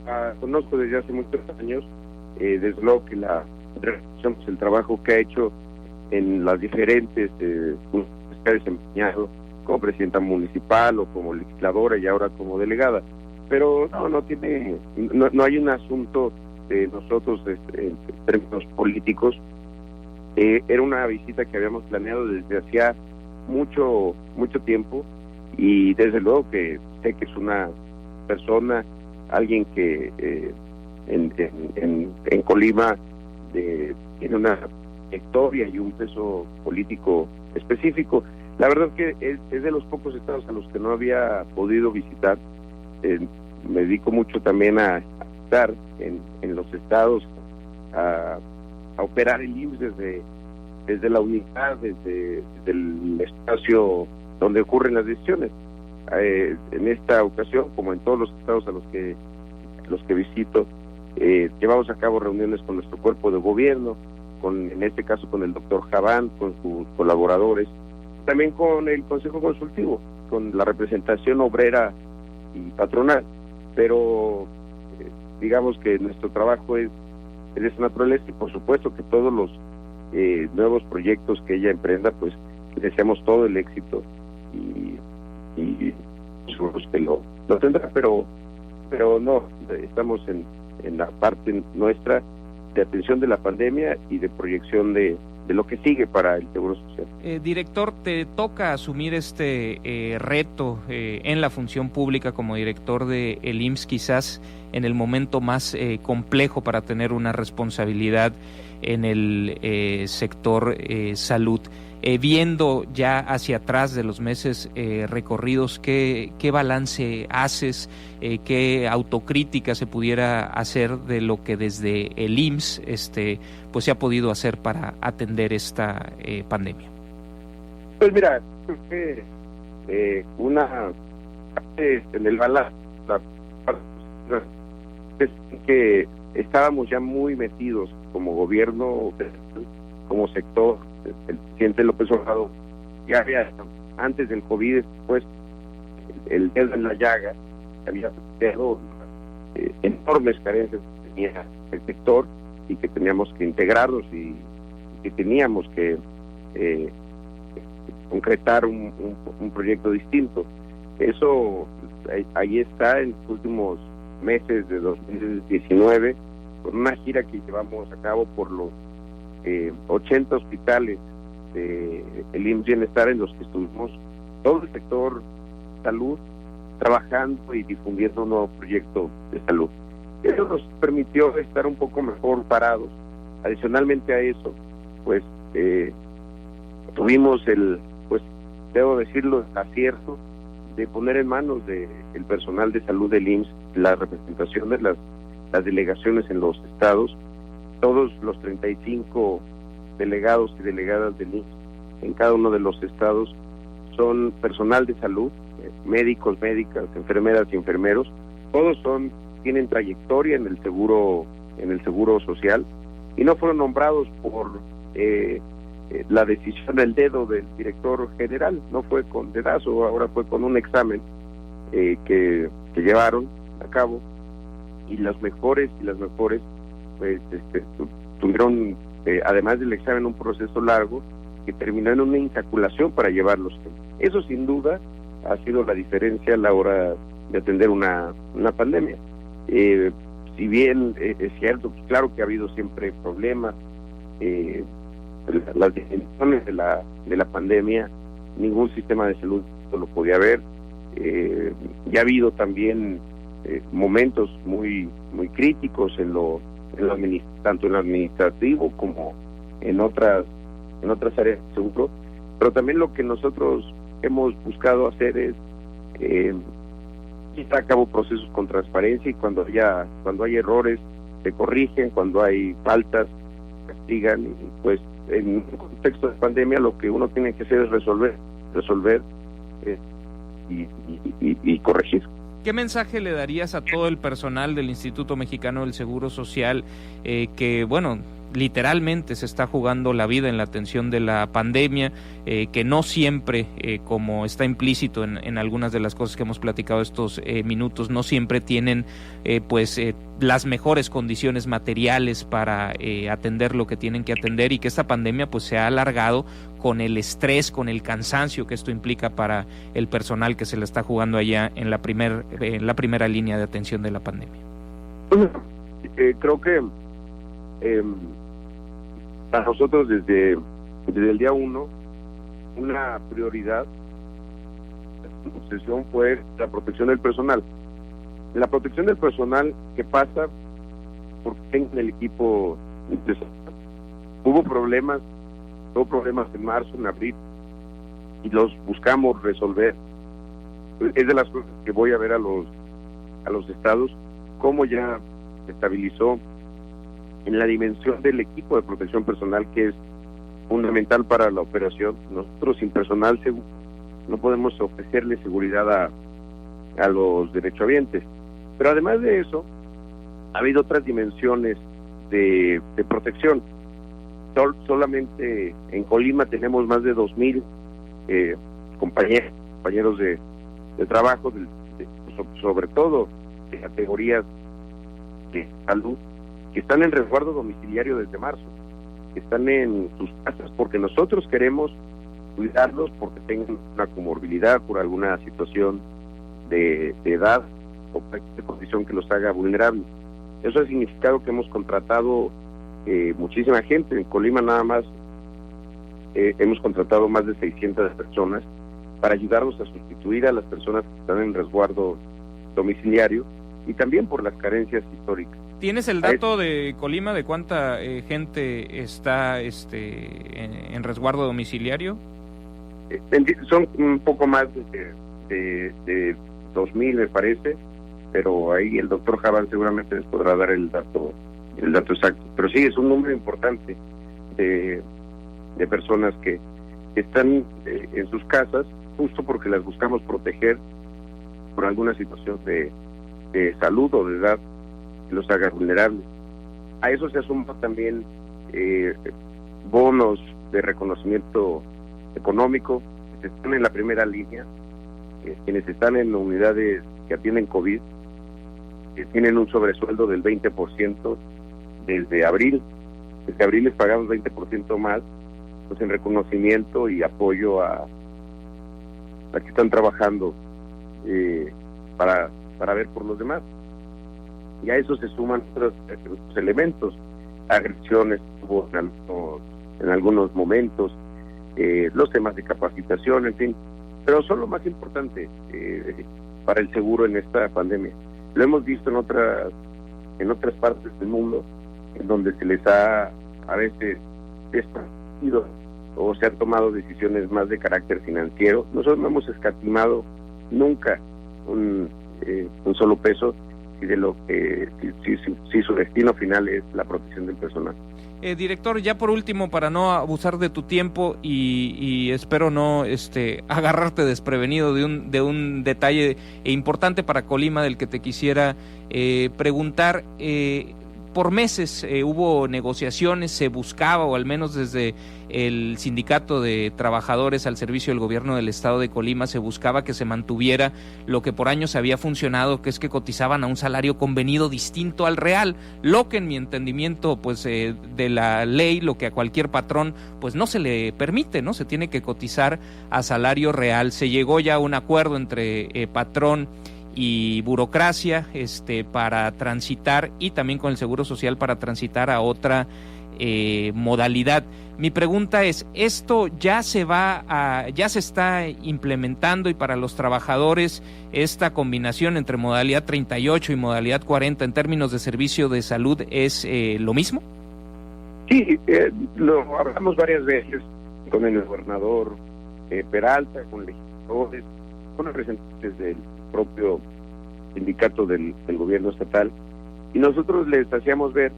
la conozco desde hace muchos años, desde luego que reconocemos el trabajo que ha hecho en las diferentes funciones que ha desempeñado como presidenta municipal o como legisladora y ahora como delegada, pero no hay un asunto de nosotros en términos políticos. Era una visita que habíamos planeado desde hacía mucho tiempo, y desde luego que sé que es una persona, alguien que en Colima tiene una trayectoria y un peso político específico. La verdad que es de los pocos estados a los que no había podido visitar. Me dedico mucho también a estar en los estados, a operar el IMSS desde la unidad, desde el espacio donde ocurren las decisiones. En esta ocasión, como en todos los estados a los que visito, llevamos a cabo reuniones con nuestro cuerpo de gobierno, en este caso con el doctor Javán, con sus colaboradores, también con el Consejo Consultivo, con la representación obrera y patronal, pero digamos que nuestro trabajo es de esa naturaleza, y por supuesto que todos los nuevos proyectos que ella emprenda, pues le deseamos todo el éxito, y seguro que lo tendrá, pero no, estamos en la parte nuestra de atención de la pandemia y de proyección de lo que sigue para el Seguro Social. Director, te toca asumir este reto en la función pública como director de el IMSS, quizás en el momento más complejo para tener una responsabilidad en el sector salud. Viendo ya hacia atrás de los meses recorridos, ¿qué balance haces? ¿Qué autocrítica se pudiera hacer de lo que desde el IMSS pues se ha podido hacer para atender esta pandemia? Pues mira, creo que una parte en el balance es que estábamos ya muy metidos como gobierno, como sector. El presidente López Obrador ya había, antes del COVID, pues el dedo en la llaga, que había planteado enormes carencias que tenía el sector y que teníamos que integrarnos y que teníamos que concretar un proyecto distinto. Eso ahí está en los últimos meses de 2019, con una gira que llevamos a cabo por los 80 hospitales del IMSS Bienestar, en los que estuvimos todo el sector salud trabajando y difundiendo un nuevo proyecto de salud. Eso nos permitió estar un poco mejor parados. Adicionalmente a eso, pues tuvimos debo decirlo, el acierto de poner en manos del personal de salud del IMSS la representación de las delegaciones en los estados. Todos los 35 delegados y delegadas del IMSS en cada uno de los estados son personal de salud, médicos, médicas, enfermeras y enfermeros. Todos tienen trayectoria en el seguro social y no fueron nombrados por la decisión del dedo del director general. No fue con dedazo, ahora fue con un examen que llevaron a cabo, y las mejores pues tuvieron además del examen un proceso largo que terminó en una insaculación para llevarlos. Eso sin duda ha sido la diferencia a la hora de atender una pandemia. Si bien es cierto, pues claro que ha habido siempre problemas, las dimensiones de la pandemia, ningún sistema de salud lo podía ver. Ya ha habido también momentos muy críticos tanto en lo administrativo como en otras áreas de seguro, pero también lo que nosotros hemos buscado hacer es llevar a cabo procesos con transparencia, y cuando hay errores se corrigen, cuando hay faltas castigan, y pues en un contexto de pandemia lo que uno tiene que hacer es resolver y corregir. ¿Qué mensaje le darías a todo el personal del Instituto Mexicano del Seguro Social que, bueno, literalmente se está jugando la vida en la atención de la pandemia, que no siempre, como está implícito en algunas de las cosas que hemos platicado estos minutos, no siempre tienen las mejores condiciones materiales para atender lo que tienen que atender, y que esta pandemia pues se ha alargado con el estrés, con el cansancio que esto implica para el personal que se le está jugando allá en la primera línea de atención de la pandemia? Creo que para nosotros desde el día 1 una prioridad, la obsesión fue la protección del personal. La protección del personal que pasa porque en el equipo hubo problemas en marzo, en abril, y los buscamos resolver. Es de las cosas que voy a ver a los estados, cómo ya se estabilizó en la dimensión del equipo de protección personal, que es fundamental para la operación. Nosotros sin personal seguro no podemos ofrecerle seguridad a los derechohabientes. Pero además de eso, ha habido otras dimensiones de protección. Solamente en Colima tenemos más de 2,000 compañeros de trabajo, sobre todo de categorías de salud, que están en resguardo domiciliario desde marzo, que están en sus casas porque nosotros queremos cuidarlos, porque tengan una comorbilidad por alguna situación de edad o cualquier condición que los haga vulnerables. Eso ha significado que hemos contratado muchísima gente. En Colima nada más hemos contratado más de 600 personas para ayudarnos a sustituir a las personas que están en resguardo domiciliario, y también por las carencias históricas. ¿Tienes el dato de Colima de cuánta gente está en resguardo domiciliario? Son un poco más de 2,000, me parece, pero ahí el doctor Javán seguramente les podrá dar el dato exacto. Pero sí, es un número importante de personas que están en sus casas, justo porque las buscamos proteger por alguna situación de salud o de edad que los haga vulnerables. A eso se asuman también bonos de reconocimiento económico que están en la primera línea, quienes están en unidades que atienden COVID tienen un sobresueldo del 20% desde abril. Desde abril les pagamos 20% más, pues en reconocimiento y apoyo a que están trabajando para ver por los demás. Y a eso se suman otros elementos, agresiones hubo en algunos momentos, los temas de capacitación, en fin, pero son lo más importante para el seguro en esta pandemia. Lo hemos visto en otras partes del mundo, en donde se les ha a veces desprotegido o se han tomado decisiones más de carácter financiero. Nosotros no hemos escatimado nunca un solo peso y de lo que si su destino final es la protección del personal. Director, ya por último, para no abusar de tu tiempo y espero no agarrarte desprevenido de un detalle importante para Colima del que te quisiera preguntar. Por meses hubo negociaciones, se buscaba, o al menos desde el Sindicato de Trabajadores al Servicio del Gobierno del Estado de Colima, se buscaba que se mantuviera lo que por años había funcionado, que es que cotizaban a un salario convenido distinto al real, lo que en mi entendimiento pues de la ley, lo que a cualquier patrón pues no se le permite, ¿no? Se tiene que cotizar a salario real. Se llegó ya a un acuerdo entre patrón y burocracia para transitar, y también con el Seguro Social para transitar a otra modalidad. Mi pregunta es, ¿esto ya se está implementando, y para los trabajadores esta combinación entre modalidad 38 y modalidad 40 en términos de servicio de salud es lo mismo? Sí, lo hablamos varias veces con el gobernador Peralta, con legisladores, con representantes del propio sindicato del gobierno estatal, y nosotros les hacíamos ver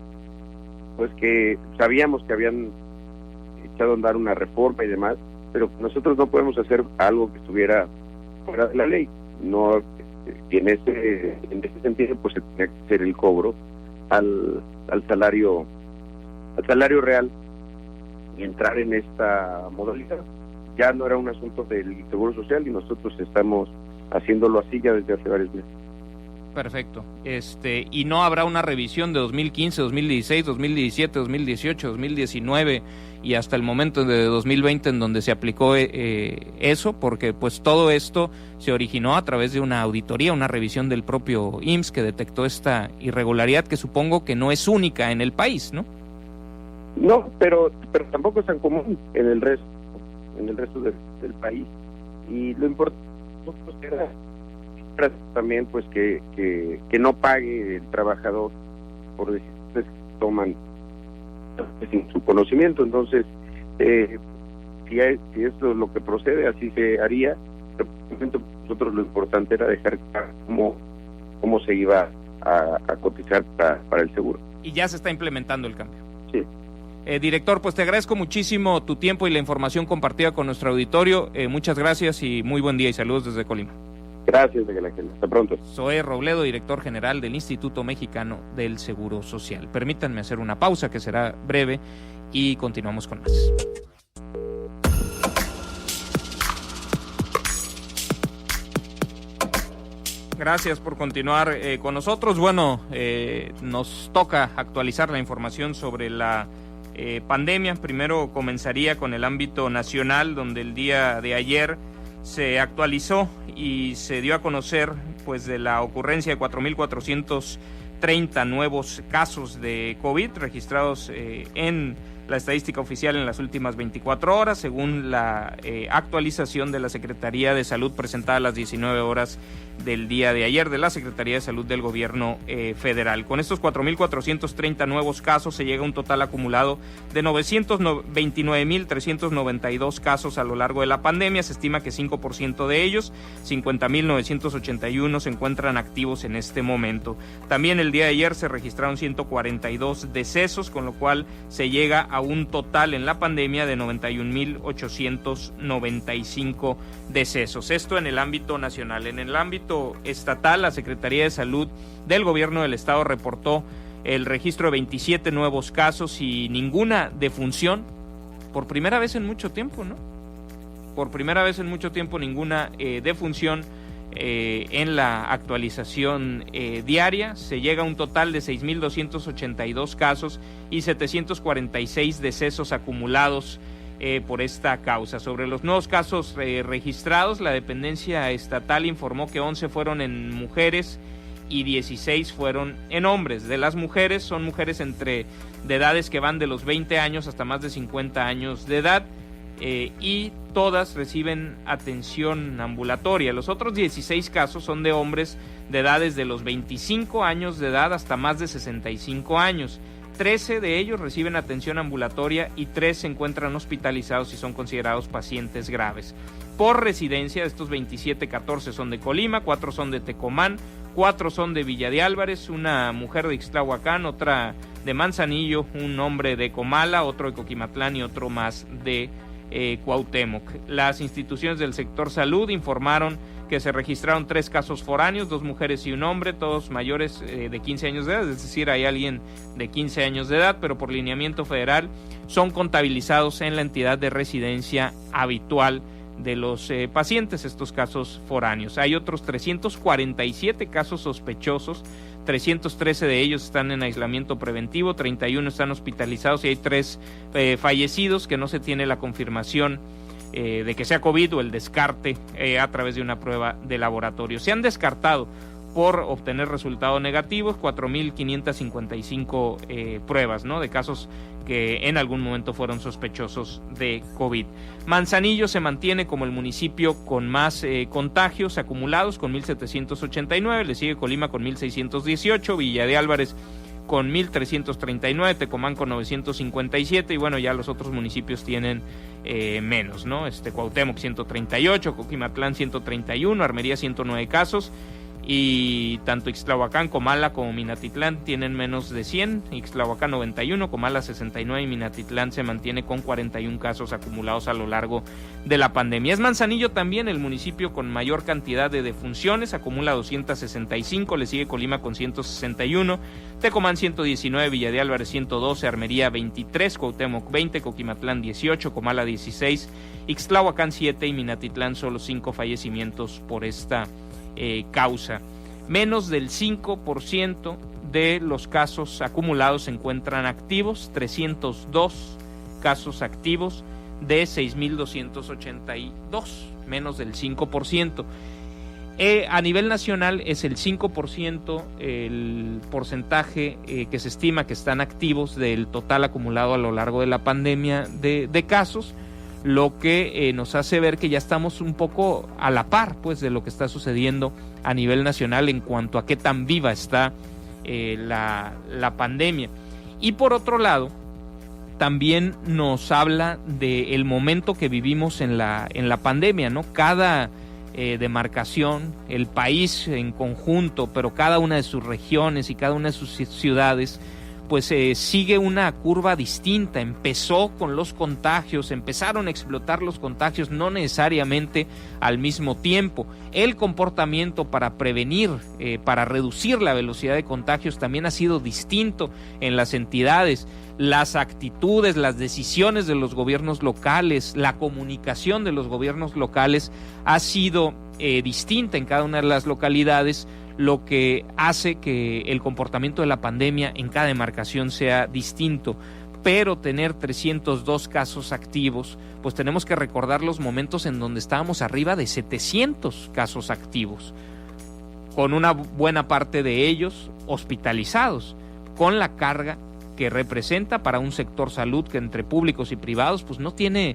pues que sabíamos que habían echado a andar una reforma y demás, pero nosotros no podemos hacer algo que estuviera fuera de la ley. No, y en ese sentido pues se tenía que hacer el cobro al salario real y entrar en esta modalidad. Ya no era un asunto del Seguro Social, y nosotros estamos haciéndolo así ya desde hace varios meses. Perfecto. Y no habrá una revisión de 2015, 2016, 2017, 2018, 2019 y hasta el momento de 2020 en donde se aplicó eso, porque pues todo esto se originó a través de una auditoría, una revisión del propio IMSS que detectó esta irregularidad, que supongo que no es única en el país, ¿no? No, pero tampoco es tan común en el resto del país, y lo importante era también pues que no pague el trabajador por decisiones que toman sin su conocimiento. Entonces si esto es lo que procede, así se haría, pero nosotros lo importante era dejar claro cómo se iba a cotizar para el seguro. Y ya se está implementando el cambio. Sí. Director, pues te agradezco muchísimo tu tiempo y la información compartida con nuestro auditorio. Muchas gracias y muy buen día y saludos desde Colima. Gracias, Miguel Ángel. Hasta pronto. Zoé Robledo, director general del Instituto Mexicano del Seguro Social. Permítanme hacer una pausa que será breve y continuamos con más. Gracias por continuar con nosotros. Bueno, nos toca actualizar la información sobre la pandemia. Primero comenzaría con el ámbito nacional, donde el día de ayer se actualizó y se dio a conocer pues de la ocurrencia de 4,430 nuevos casos de COVID registrados en la estadística oficial en las últimas 24 horas, según la actualización de la Secretaría de Salud presentada a las 19 horas del día de ayer de la Secretaría de Salud del Gobierno Federal. Con estos 4,430 nuevos casos se llega a un total acumulado de 929,392 casos a lo largo de la pandemia. Se estima que 5% de ellos, 50,981, se encuentran activos en este momento. También el día de ayer se registraron 142 decesos, con lo cual se llega a un total en la pandemia de 91,895 decesos. Esto en el ámbito nacional. En el ámbito estatal, la Secretaría de Salud del Gobierno del Estado reportó el registro de 27 nuevos casos y ninguna defunción, por primera vez en mucho tiempo, ¿no? Por primera vez en mucho tiempo ninguna defunción en la actualización diaria. Se llega a un total de 6.282 casos y 746 decesos acumulados por esta causa. Sobre los nuevos casos registrados, la dependencia estatal informó que 11 fueron en mujeres y 16 fueron en hombres. De las mujeres, son mujeres de edades que van de los 20 años hasta más de 50 años de edad, y todas reciben atención ambulatoria. Los otros 16 casos son de hombres de edades de los 25 años de edad hasta más de 65 años. 13 de ellos reciben atención ambulatoria y 3 se encuentran hospitalizados y son considerados pacientes graves. Por residencia, de estos 27, 14 son de Colima, 4 son de Tecomán, 4 son de Villa de Álvarez, una mujer de Ixtlahuacán, otra de Manzanillo, un hombre de Comala, otro de Coquimatlán y otro más de Cuauhtémoc. Las instituciones del sector salud informaron que se registraron 3 casos foráneos, 2 mujeres y un hombre, todos mayores de 15 años de edad, es decir, hay alguien de 15 años de edad, pero por lineamiento federal son contabilizados en la entidad de residencia habitual de los pacientes, estos casos foráneos. Hay otros 347 casos sospechosos, 313 de ellos están en aislamiento preventivo, 31 están hospitalizados y hay 3 fallecidos que no se tiene la confirmación de que sea COVID o el descarte a través de una prueba de laboratorio. Se han descartado por obtener resultados negativos 4.555 pruebas, ¿no?, de casos que en algún momento fueron sospechosos de COVID. Manzanillo se mantiene como el municipio con más contagios acumulados, con 1.789, le sigue Colima con 1.618, Villa de Álvarez con 1.339, Tecomán con 957, y bueno, ya los otros municipios tienen menos, ¿no? Cuauhtémoc 138, Coquimatlán 131, Armería 109 casos, y tanto Ixtlahuacán, Comala como Minatitlán tienen menos de 100, Ixtlahuacán 91, Comala 69 y Minatitlán se mantiene con 41 casos acumulados a lo largo de la pandemia. Es Manzanillo también el municipio con mayor cantidad de defunciones, acumula 265, le sigue Colima con 161, Tecomán 119, Villa de Álvarez 112, Armería 23, Cuauhtémoc 20, Coquimatlán 18, Comala 16, Ixtlahuacán 7 y Minatitlán solo 5 fallecimientos por esta causa. Menos del 5% de los casos acumulados se encuentran activos, 302 casos activos de 6.282, menos del 5%. A nivel nacional es el 5% el porcentaje que se estima que están activos del total acumulado a lo largo de la pandemia de casos, lo que nos hace ver que ya estamos un poco a la par, pues, de lo que está sucediendo a nivel nacional en cuanto a qué tan viva está la pandemia. Y por otro lado, también nos habla del momento que vivimos en la pandemia, ¿no? Cada demarcación, el país en conjunto, pero cada una de sus regiones y cada una de sus ciudades, pues sigue una curva distinta. Empezó con los contagios, empezaron a explotar los contagios, no necesariamente al mismo tiempo. El comportamiento para prevenir, para reducir la velocidad de contagios también ha sido distinto en las entidades. Las actitudes, las decisiones de los gobiernos locales, la comunicación de los gobiernos locales ha sido distinta en cada una de las localidades, lo que hace que el comportamiento de la pandemia en cada demarcación sea distinto. Pero tener 302 casos activos, pues tenemos que recordar los momentos en donde estábamos arriba de 700 casos activos, con una buena parte de ellos hospitalizados, con la carga que representa para un sector salud que entre públicos y privados pues no tiene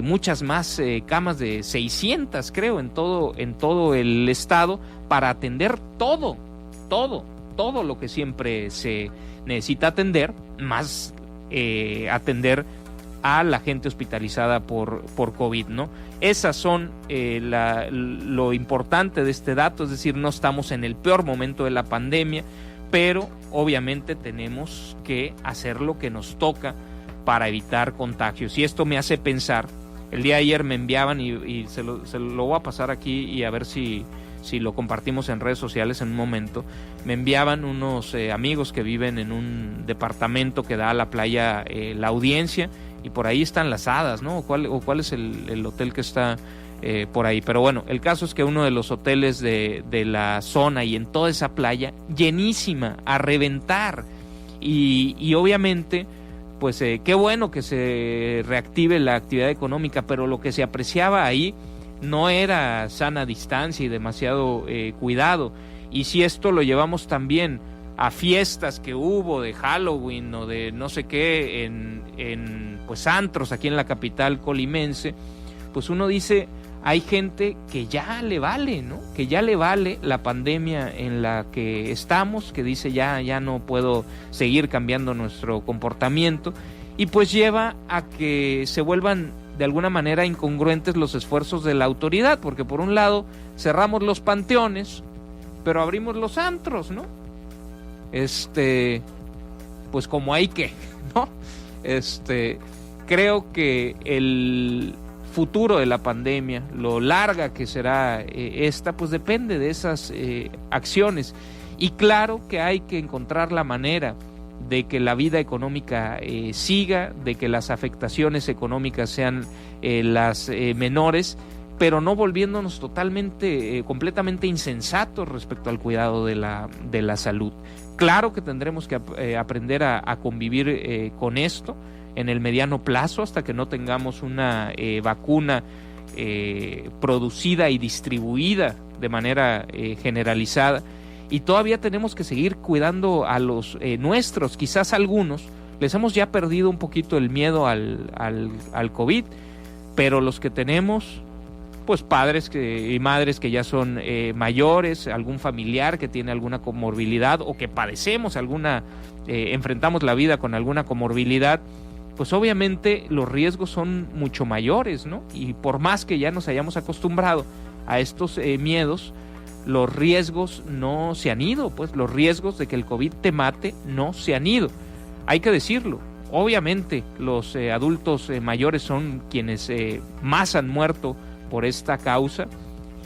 muchas más camas, de 600 creo en todo el estado, para atender todo lo que siempre se necesita atender, más atender a la gente hospitalizada por COVID, ¿no? Esas son lo importante de este dato, es decir, no estamos en el peor momento de la pandemia, pero obviamente tenemos que hacer lo que nos toca para evitar contagios. Y esto me hace pensar, el día de ayer me enviaban, y se lo voy a pasar aquí y a ver si lo compartimos en redes sociales en un momento, me enviaban unos amigos que viven en un departamento que da a la playa La Audiencia, y por ahí están Las Hadas, ¿no? ¿Cuál es el hotel que está por ahí. Pero bueno, el caso es que uno de los hoteles de la zona y en toda esa playa, llenísima, a reventar. Y obviamente, pues qué bueno que se reactive la actividad económica, pero lo que se apreciaba ahí no era sana distancia y demasiado cuidado. Y si esto lo llevamos también a fiestas que hubo de Halloween o de no sé qué en pues antros aquí en la capital colimense, pues uno dice, hay gente que ya le vale, ¿no? Que ya le vale la pandemia en la que estamos, que dice ya no puedo seguir cambiando nuestro comportamiento, y pues lleva a que se vuelvan de alguna manera incongruentes los esfuerzos de la autoridad, porque por un lado cerramos los panteones, pero abrimos los antros, ¿no? Pues como hay que, ¿no? Creo que el futuro de la pandemia, lo larga que será pues depende de esas acciones. Y claro que hay que encontrar la manera de que la vida económica siga, de que las afectaciones económicas sean las menores, pero no volviéndonos completamente insensatos respecto al cuidado de la salud. Claro que tendremos que aprender a convivir con esto en el mediano plazo hasta que no tengamos una vacuna producida y distribuida de manera generalizada, y todavía tenemos que seguir cuidando a los nuestros. Quizás algunos les hemos ya perdido un poquito el miedo al COVID, pero los que tenemos pues padres y madres que ya son mayores, algún familiar que tiene alguna comorbilidad o que padecemos enfrentamos la vida con alguna comorbilidad, pues obviamente los riesgos son mucho mayores, ¿no? Y por más que ya nos hayamos acostumbrado a estos miedos, los riesgos no se han ido, pues los riesgos de que el COVID te mate no se han ido. Hay que decirlo, obviamente los adultos mayores son quienes más han muerto por esta causa,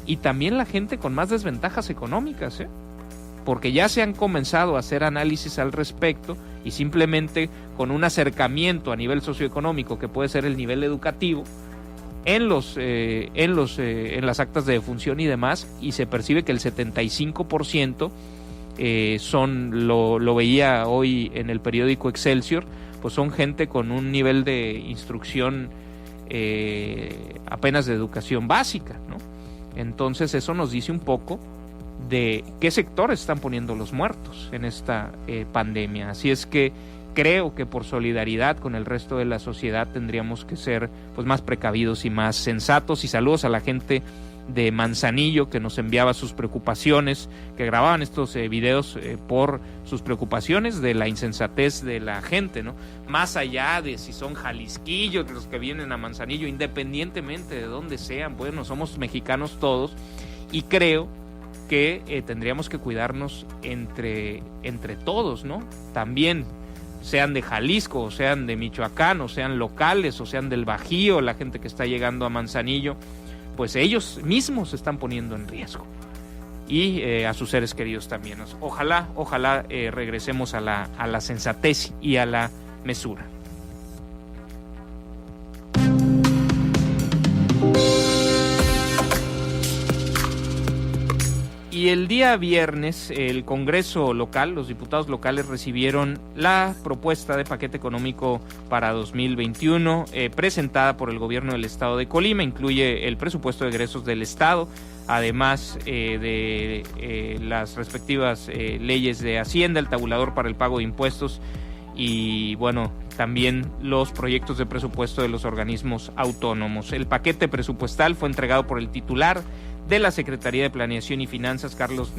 y también la gente con más desventajas económicas, porque ya se han comenzado a hacer análisis al respecto, y simplemente con un acercamiento a nivel socioeconómico, que puede ser el nivel educativo, en las actas de defunción y demás, y se percibe que el 75% lo veía hoy en el periódico Excelsior, pues son gente con un nivel de instrucción apenas de educación básica, ¿no? Entonces eso nos dice un poco de qué sectores están poniendo los muertos en esta pandemia. Así es que creo que por solidaridad con el resto de la sociedad tendríamos que ser pues más precavidos y más sensatos. Y saludos a la gente de Manzanillo que nos enviaba sus preocupaciones, que grababan estos videos por sus preocupaciones de la insensatez de la gente, ¿no? Más allá de si son jalisquillos los que vienen a Manzanillo, independientemente de dónde sean, bueno, somos mexicanos todos, y creo que tendríamos que cuidarnos entre todos, ¿no? También sean de Jalisco, o sean de Michoacán, o sean locales, o sean del Bajío, la gente que está llegando a Manzanillo, pues ellos mismos se están poniendo en riesgo, y a sus seres queridos también. Ojalá regresemos a la sensatez y a la mesura. Y el día viernes el Congreso local, los diputados locales recibieron la propuesta de paquete económico para 2021 presentada por el gobierno del estado de Colima. Incluye el presupuesto de egresos del estado, además de las respectivas leyes de Hacienda, el tabulador para el pago de impuestos y bueno, también los proyectos de presupuesto de los organismos autónomos. El paquete presupuestal fue entregado por el titular de la Secretaría de Planeación y Finanzas, Carlos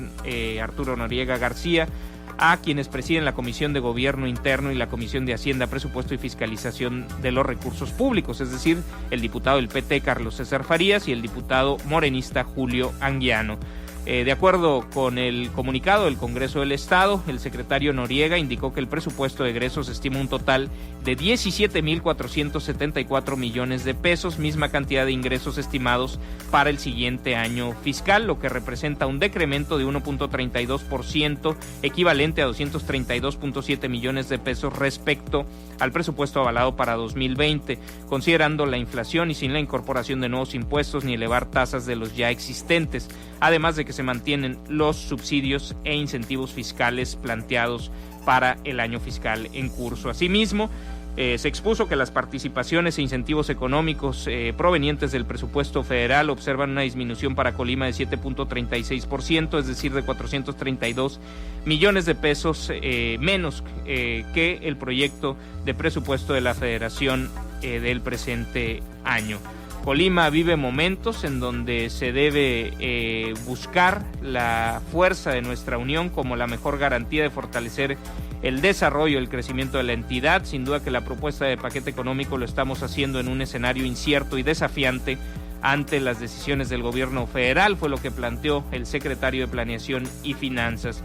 Arturo Noriega García, a quienes presiden la Comisión de Gobierno Interno y la Comisión de Hacienda, Presupuesto y Fiscalización de los Recursos Públicos, es decir, el diputado del PT Carlos César Farías y el diputado morenista Julio Anguiano. De acuerdo con el comunicado del Congreso del Estado, el secretario Noriega indicó que el presupuesto de egresos estima un total de 17,474 millones de pesos, misma cantidad de ingresos estimados para el siguiente año fiscal, lo que representa un decremento de 1.32%, equivalente a 232.7 millones de pesos respecto al presupuesto avalado para 2020, considerando la inflación y sin la incorporación de nuevos impuestos ni elevar tasas de los ya existentes, además de que se mantienen los subsidios e incentivos fiscales planteados para el año fiscal en curso. Asimismo, se expuso que las participaciones e incentivos económicos provenientes del presupuesto federal observan una disminución para Colima de 7.36%, es decir, de 432 millones de pesos menos que el proyecto de presupuesto de la Federación del presente año. Colima vive momentos en donde se debe buscar la fuerza de nuestra unión como la mejor garantía de fortalecer el desarrollo, el crecimiento de la entidad. Sin duda que la propuesta de paquete económico lo estamos haciendo en un escenario incierto y desafiante ante las decisiones del gobierno federal, fue lo que planteó el secretario de Planeación y Finanzas.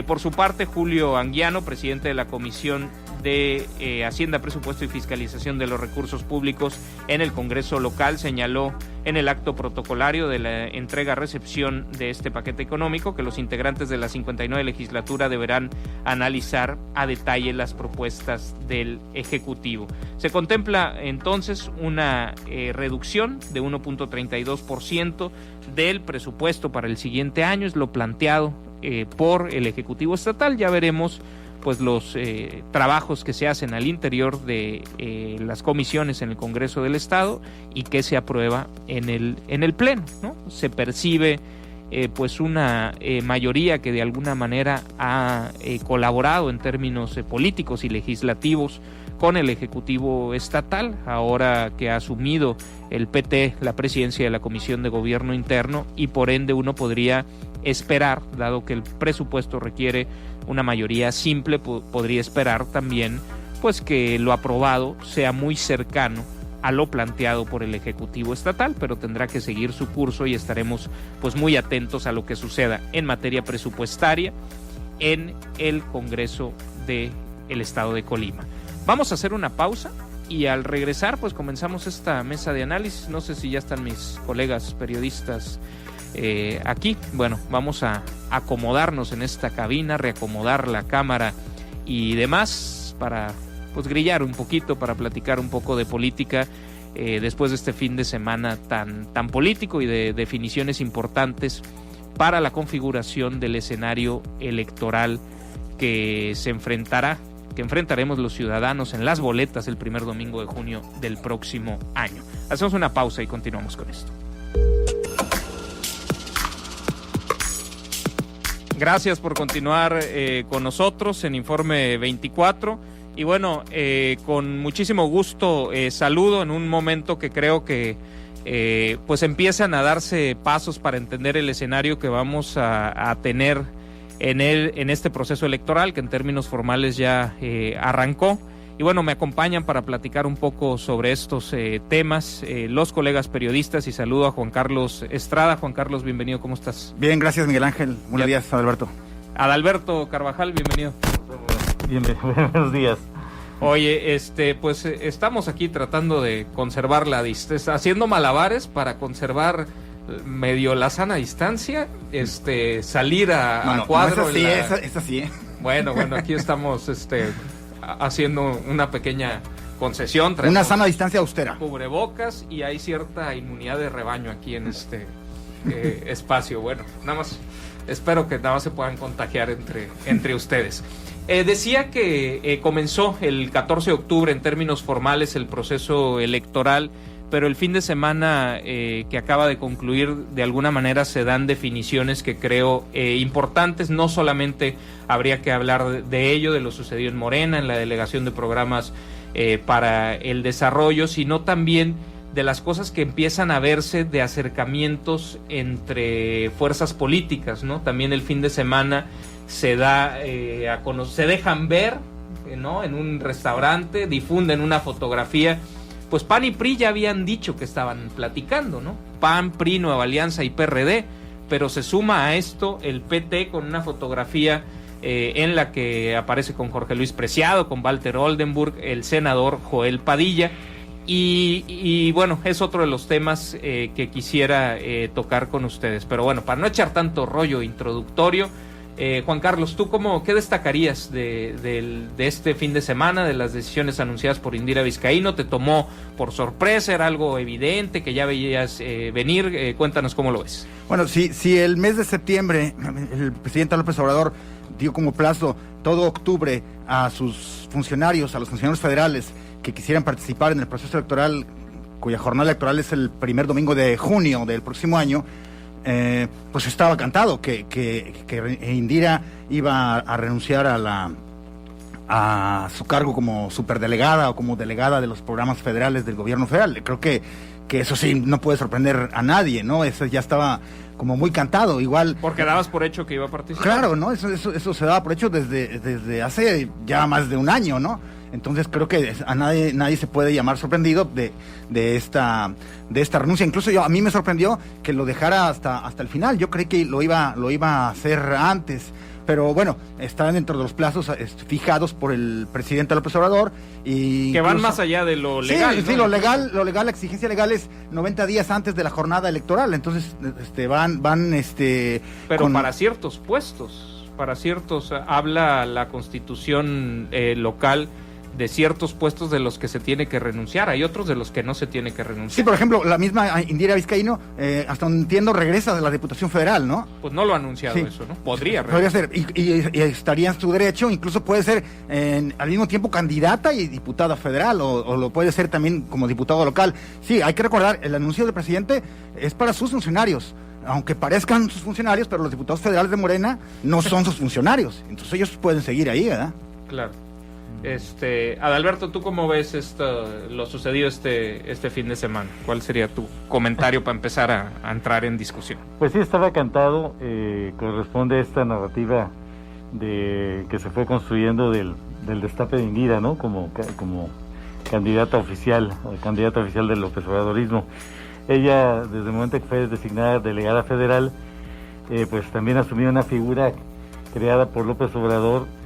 Por su parte, Julio Anguiano, presidente de la Comisión de Hacienda, Presupuesto y Fiscalización de los Recursos Públicos en el Congreso local, señaló en el acto protocolario de la entrega-recepción de este paquete económico que los integrantes de la 59 legislatura deberán analizar a detalle las propuestas del Ejecutivo. Se contempla entonces una reducción de 1.32% del presupuesto para el siguiente año, es lo planteado por el Ejecutivo Estatal. Ya veremos pues los trabajos que se hacen al interior de las comisiones en el Congreso del Estado y que se aprueba en el Pleno, ¿no? Se percibe pues una mayoría que de alguna manera ha colaborado en términos políticos y legislativos con el Ejecutivo Estatal, ahora que ha asumido el PT la presidencia de la Comisión de Gobierno Interno, y por ende uno podría esperar, dado que el presupuesto requiere una mayoría simple, podría esperar también pues que lo aprobado sea muy cercano a lo planteado por el Ejecutivo Estatal, pero tendrá que seguir su curso y estaremos pues muy atentos a lo que suceda en materia presupuestaria en el Congreso del Estado de Colima. Vamos a hacer una pausa y al regresar pues comenzamos esta mesa de análisis. No sé si ya están mis colegas periodistas aquí. Bueno, vamos a acomodarnos en esta cabina, reacomodar la cámara y demás para pues grillar un poquito, para platicar un poco de política después de este fin de semana tan político y de definiciones importantes para la configuración del escenario electoral que enfrentaremos los ciudadanos en las boletas el primer domingo de junio del próximo año. Hacemos una pausa y continuamos con esto. Gracias por continuar con nosotros en Informe 24. Y bueno, con muchísimo gusto saludo en un momento que creo que pues empiezan a darse pasos para entender el escenario que vamos a tener en este proceso electoral, que en términos formales ya arrancó. Y bueno, me acompañan para platicar un poco sobre estos temas los colegas periodistas, y saludo a Juan Carlos Estrada. Juan Carlos, bienvenido, ¿cómo estás? Bien, gracias Miguel Ángel. Buenos días, Adalberto. Adalberto Carvajal, bienvenido. Buenos días. Oye, pues estamos aquí tratando de conservar la distancia, haciendo malabares para conservar medio la sana distancia, salir a cuadro. No, es así, ¿eh? Bueno, aquí estamos haciendo una pequeña concesión. Una sana distancia austera. Cubrebocas, y hay cierta inmunidad de rebaño aquí en este espacio. Bueno, nada más espero que nada más se puedan contagiar entre ustedes. Decía que comenzó el 14 de octubre en términos formales el proceso electoral, pero el fin de semana que acaba de concluir, de alguna manera se dan definiciones que creo importantes. No solamente habría que hablar de ello, de lo sucedido en Morena, en la delegación de programas para el desarrollo, sino también de las cosas que empiezan a verse de acercamientos entre fuerzas políticas, ¿no? También el fin de semana se dejan ver, ¿no? En un restaurante, difunden una fotografía. Pues PAN y PRI ya habían dicho que estaban platicando, ¿no? PAN, PRI, Nueva Alianza y PRD, pero se suma a esto el PT con una fotografía en la que aparece con Jorge Luis Preciado, con Walter Oldenburg, el senador Joel Padilla, y bueno, es otro de los temas que quisiera tocar con ustedes. Pero bueno, para no echar tanto rollo introductorio, Juan Carlos, ¿tú qué destacarías de este fin de semana, de las decisiones anunciadas por Indira Vizcaíno? ¿Te tomó por sorpresa? ¿Era algo evidente que ya veías venir? Cuéntanos cómo lo ves. Bueno, si el mes de septiembre el presidente López Obrador dio como plazo todo octubre a sus funcionarios, a los funcionarios federales que quisieran participar en el proceso electoral, cuya jornada electoral es el primer domingo de junio del próximo año, pues estaba cantado que Indira iba a renunciar a su cargo como superdelegada o como delegada de los programas federales del gobierno federal. Creo que eso sí no puede sorprender a nadie, ¿no? Eso ya estaba como muy cantado, igual. Porque dabas por hecho que iba a participar. Claro, ¿no? Eso se daba por hecho desde hace ya más de un año, ¿no? Entonces creo que a nadie se puede llamar sorprendido de esta renuncia. Incluso a mí me sorprendió que lo dejara hasta el final. Yo creí que lo iba a hacer antes. Pero bueno, están dentro de los plazos fijados por el presidente López Obrador y que van más allá de lo legal. Sí, ¿no? lo legal, la exigencia legal es 90 días antes de la jornada electoral. Entonces, van pero para ciertos puestos, habla la Constitución local de ciertos puestos de los que se tiene que renunciar, hay otros de los que no se tiene que renunciar. Sí, por ejemplo, la misma Indira Vizcaíno, hasta donde entiendo, regresa de la Diputación Federal, ¿no? Pues no lo ha anunciado eso, ¿no? Podría ser, y estaría en su derecho, incluso puede ser al mismo tiempo candidata y diputada federal, o lo puede ser también como diputado local. Sí, hay que recordar, el anuncio del presidente es para sus funcionarios, aunque parezcan sus funcionarios, pero los diputados federales de Morena no son sus funcionarios, entonces ellos pueden seguir ahí, ¿verdad? Claro. Adalberto, ¿tú cómo ves lo sucedido este fin de semana? ¿Cuál sería tu comentario para empezar a entrar en discusión? Pues sí, estaba cantado, corresponde a esta narrativa que se fue construyendo del destape de Indira, ¿no? Como candidata oficial del López Obradorismo. Ella, desde el momento que fue designada delegada federal, pues también asumió una figura creada por López Obrador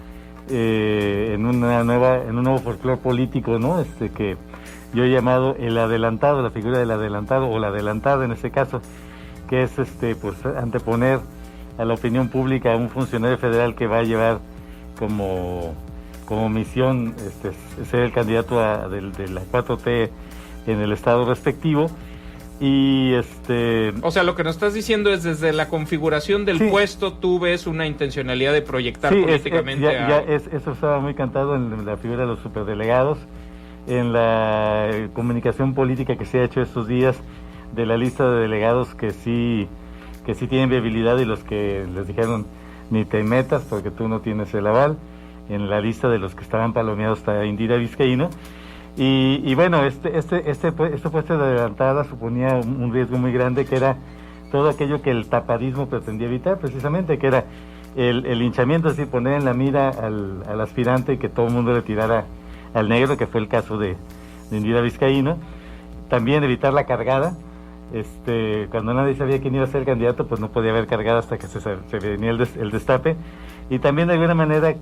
en un nuevo folclore político, ¿no? Que yo he llamado el adelantado, la figura del adelantado o la adelantada en este caso, que es pues anteponer a la opinión pública a un funcionario federal que va a llevar como misión ser el candidato de la 4T en el estado respectivo. Y O sea, lo que nos estás diciendo es desde la configuración del puesto, tú ves una intencionalidad de proyectar políticamente eso estaba muy cantado en la figura de los superdelegados, en la comunicación política que se ha hecho estos días de la lista de delegados que sí tienen viabilidad y los que les dijeron ni te metas porque tú no tienes el aval. En la lista de los que estaban palomeados está Indira Vizcaíno. Y bueno, este puesto de adelantada suponía un riesgo muy grande, que era todo aquello que el tapadismo pretendía evitar, precisamente, que era el linchamiento, es decir, poner en la mira al aspirante y que todo el mundo le tirara al negro, que fue el caso de Indira Vizcaíno. También evitar la cargada. Cuando nadie sabía quién iba a ser el candidato, pues no podía haber cargada hasta que se venía el destape. Y también de alguna manera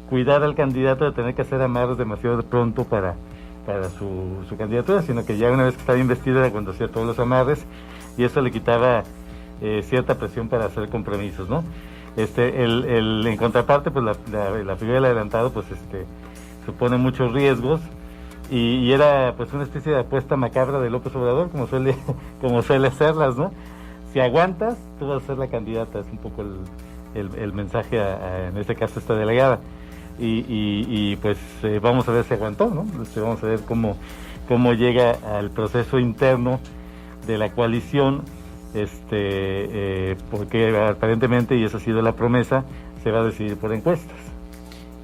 cuidar al candidato de tener que hacer amarros demasiado pronto para su candidatura, sino que ya una vez que estaba investido era cuando hacía todos los amarres, y eso le quitaba cierta presión para hacer compromisos, ¿no? En contraparte, pues la figura del adelantado pues supone muchos riesgos, y era pues una especie de apuesta macabra de López Obrador, como suele hacerlas, ¿no? Si aguantas, tú vas a ser la candidata, es un poco el mensaje en este caso esta delegada. Y pues vamos a ver si aguantó, ¿no? Vamos a ver cómo llega al proceso interno de la coalición, porque aparentemente, y esa ha sido la promesa, se va a decidir por encuestas.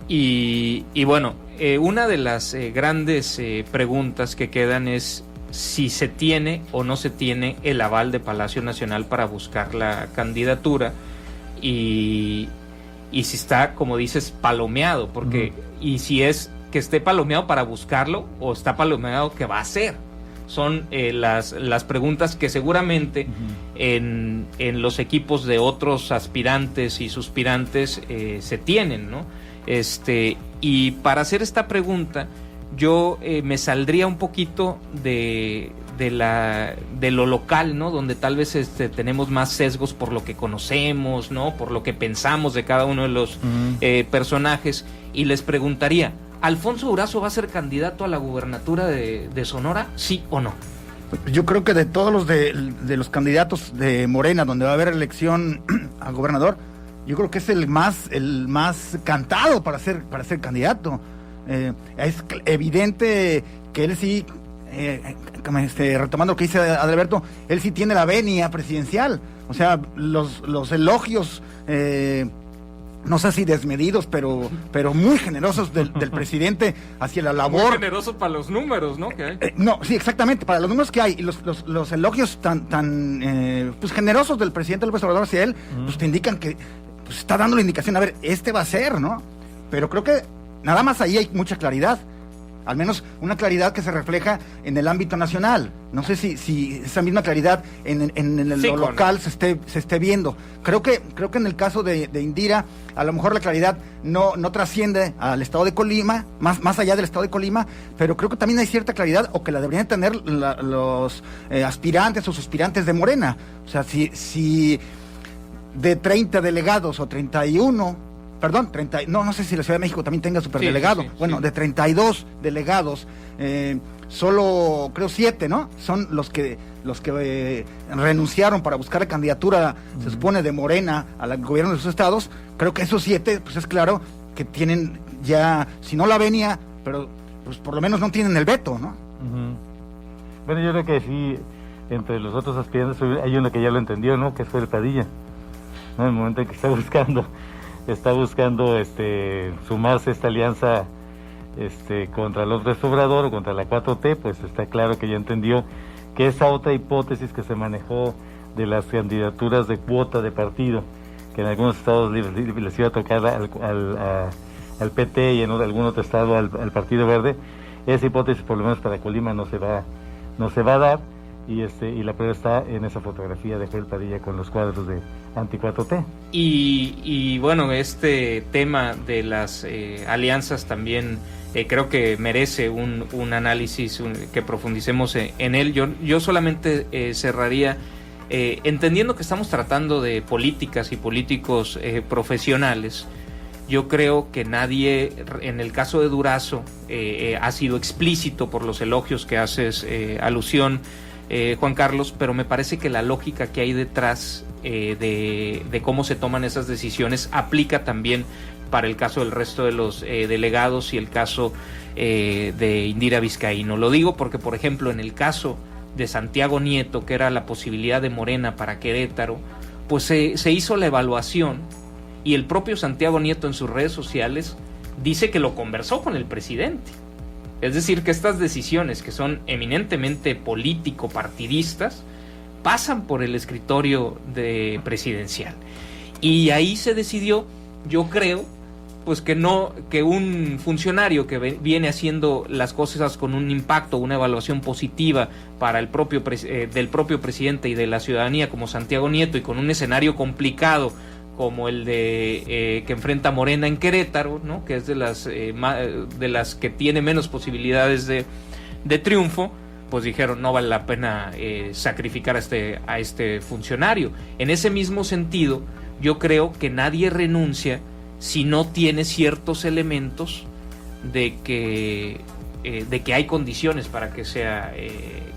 Y bueno, una de las grandes preguntas que quedan es si se tiene o no se tiene el aval de Palacio Nacional para buscar la candidatura, y si está, como dices, palomeado, porque y si es que esté palomeado para buscarlo o está palomeado que va a hacer. Son las preguntas que seguramente en los equipos de otros aspirantes y suspirantes se tienen, ¿no? Y para hacer esta pregunta yo me saldría un poquito de de lo local, ¿no? Donde tal vez tenemos más sesgos por lo que conocemos, ¿no? Por lo que pensamos de cada uno de los personajes. Y les preguntaría, ¿Alfonso Durazo va a ser candidato a la gubernatura de Sonora, sí o no? Yo creo que de todos los de los candidatos de Morena, donde va a haber elección a gobernador, yo creo que es el más cantado para ser candidato. Es evidente que él sí, retomando lo que dice Adalberto, él sí tiene la venia presidencial. O sea, los elogios, no sé si desmedidos, pero muy generosos del presidente hacia la labor. Muy generosos para los números, ¿no? Que hay. No, sí, exactamente, para los números que hay, y los elogios tan pues generosos del presidente López Obrador hacia él, pues te indican que pues está dando la indicación, a ver, va a ser, ¿no? Pero creo que nada más ahí hay mucha claridad, al menos una claridad que se refleja en el ámbito nacional. No sé si esa misma claridad en lo local se esté viendo. Creo que en el caso de Indira, a lo mejor la claridad no trasciende al estado de Colima, más allá del estado de Colima, pero creo que también hay cierta claridad, o que la deberían tener los aspirantes o suspirantes de Morena. O sea, si de 30 delegados o 31, perdón, 30, no sé si la Ciudad de México también tenga superdelegado. Sí, de 32 delegados, solo creo 7, ¿no? Son los que renunciaron para buscar la candidatura, se supone, de Morena al gobierno de sus estados. Creo que esos 7, pues es claro que tienen ya, si no la venia, pero pues por lo menos no tienen el veto, ¿no? Bueno, yo creo que sí, entre los otros aspirantes hay uno que ya lo entendió, ¿no? Que fue el Padilla, ¿no? En el momento en que está buscando sumarse a esta alianza contra López Obrador o contra la 4T, pues está claro que ya entendió que esa otra hipótesis que se manejó de las candidaturas de cuota de partido, que en algunos estados les iba a tocar al PT y en algún otro estado al Partido Verde, esa hipótesis por lo menos para Colima no se va a dar, y la prueba está en esa fotografía de Joel Padilla con los cuadros de Anti-4T. Y bueno, este tema de las alianzas también creo que merece un análisis, que profundicemos en él. Yo solamente cerraría entendiendo que estamos tratando de políticas y políticos profesionales. Yo creo que nadie, en el caso de Durazo, ha sido explícito por los elogios que haces alusión, Juan Carlos, pero me parece que la lógica que hay detrás de cómo se toman esas decisiones aplica también para el caso del resto de los delegados y el caso de Indira Vizcaíno. Lo digo porque, por ejemplo, en el caso de Santiago Nieto, que era la posibilidad de Morena para Querétaro, pues se hizo la evaluación y el propio Santiago Nieto en sus redes sociales dice que lo conversó con el presidente. Es decir, que estas decisiones, que son eminentemente político-partidistas, pasan por el escritorio presidencial. Y ahí se decidió, yo creo, pues que un funcionario que viene haciendo las cosas con un impacto, una evaluación positiva para el propio del propio presidente y de la ciudadanía, como Santiago Nieto, y con un escenario complicado como el que enfrenta Morena en Querétaro, ¿no? Que es de las que tiene menos posibilidades de triunfo, pues dijeron no vale la pena sacrificar a este funcionario. En ese mismo sentido, yo creo que nadie renuncia si no tiene ciertos elementos de que hay condiciones para que sea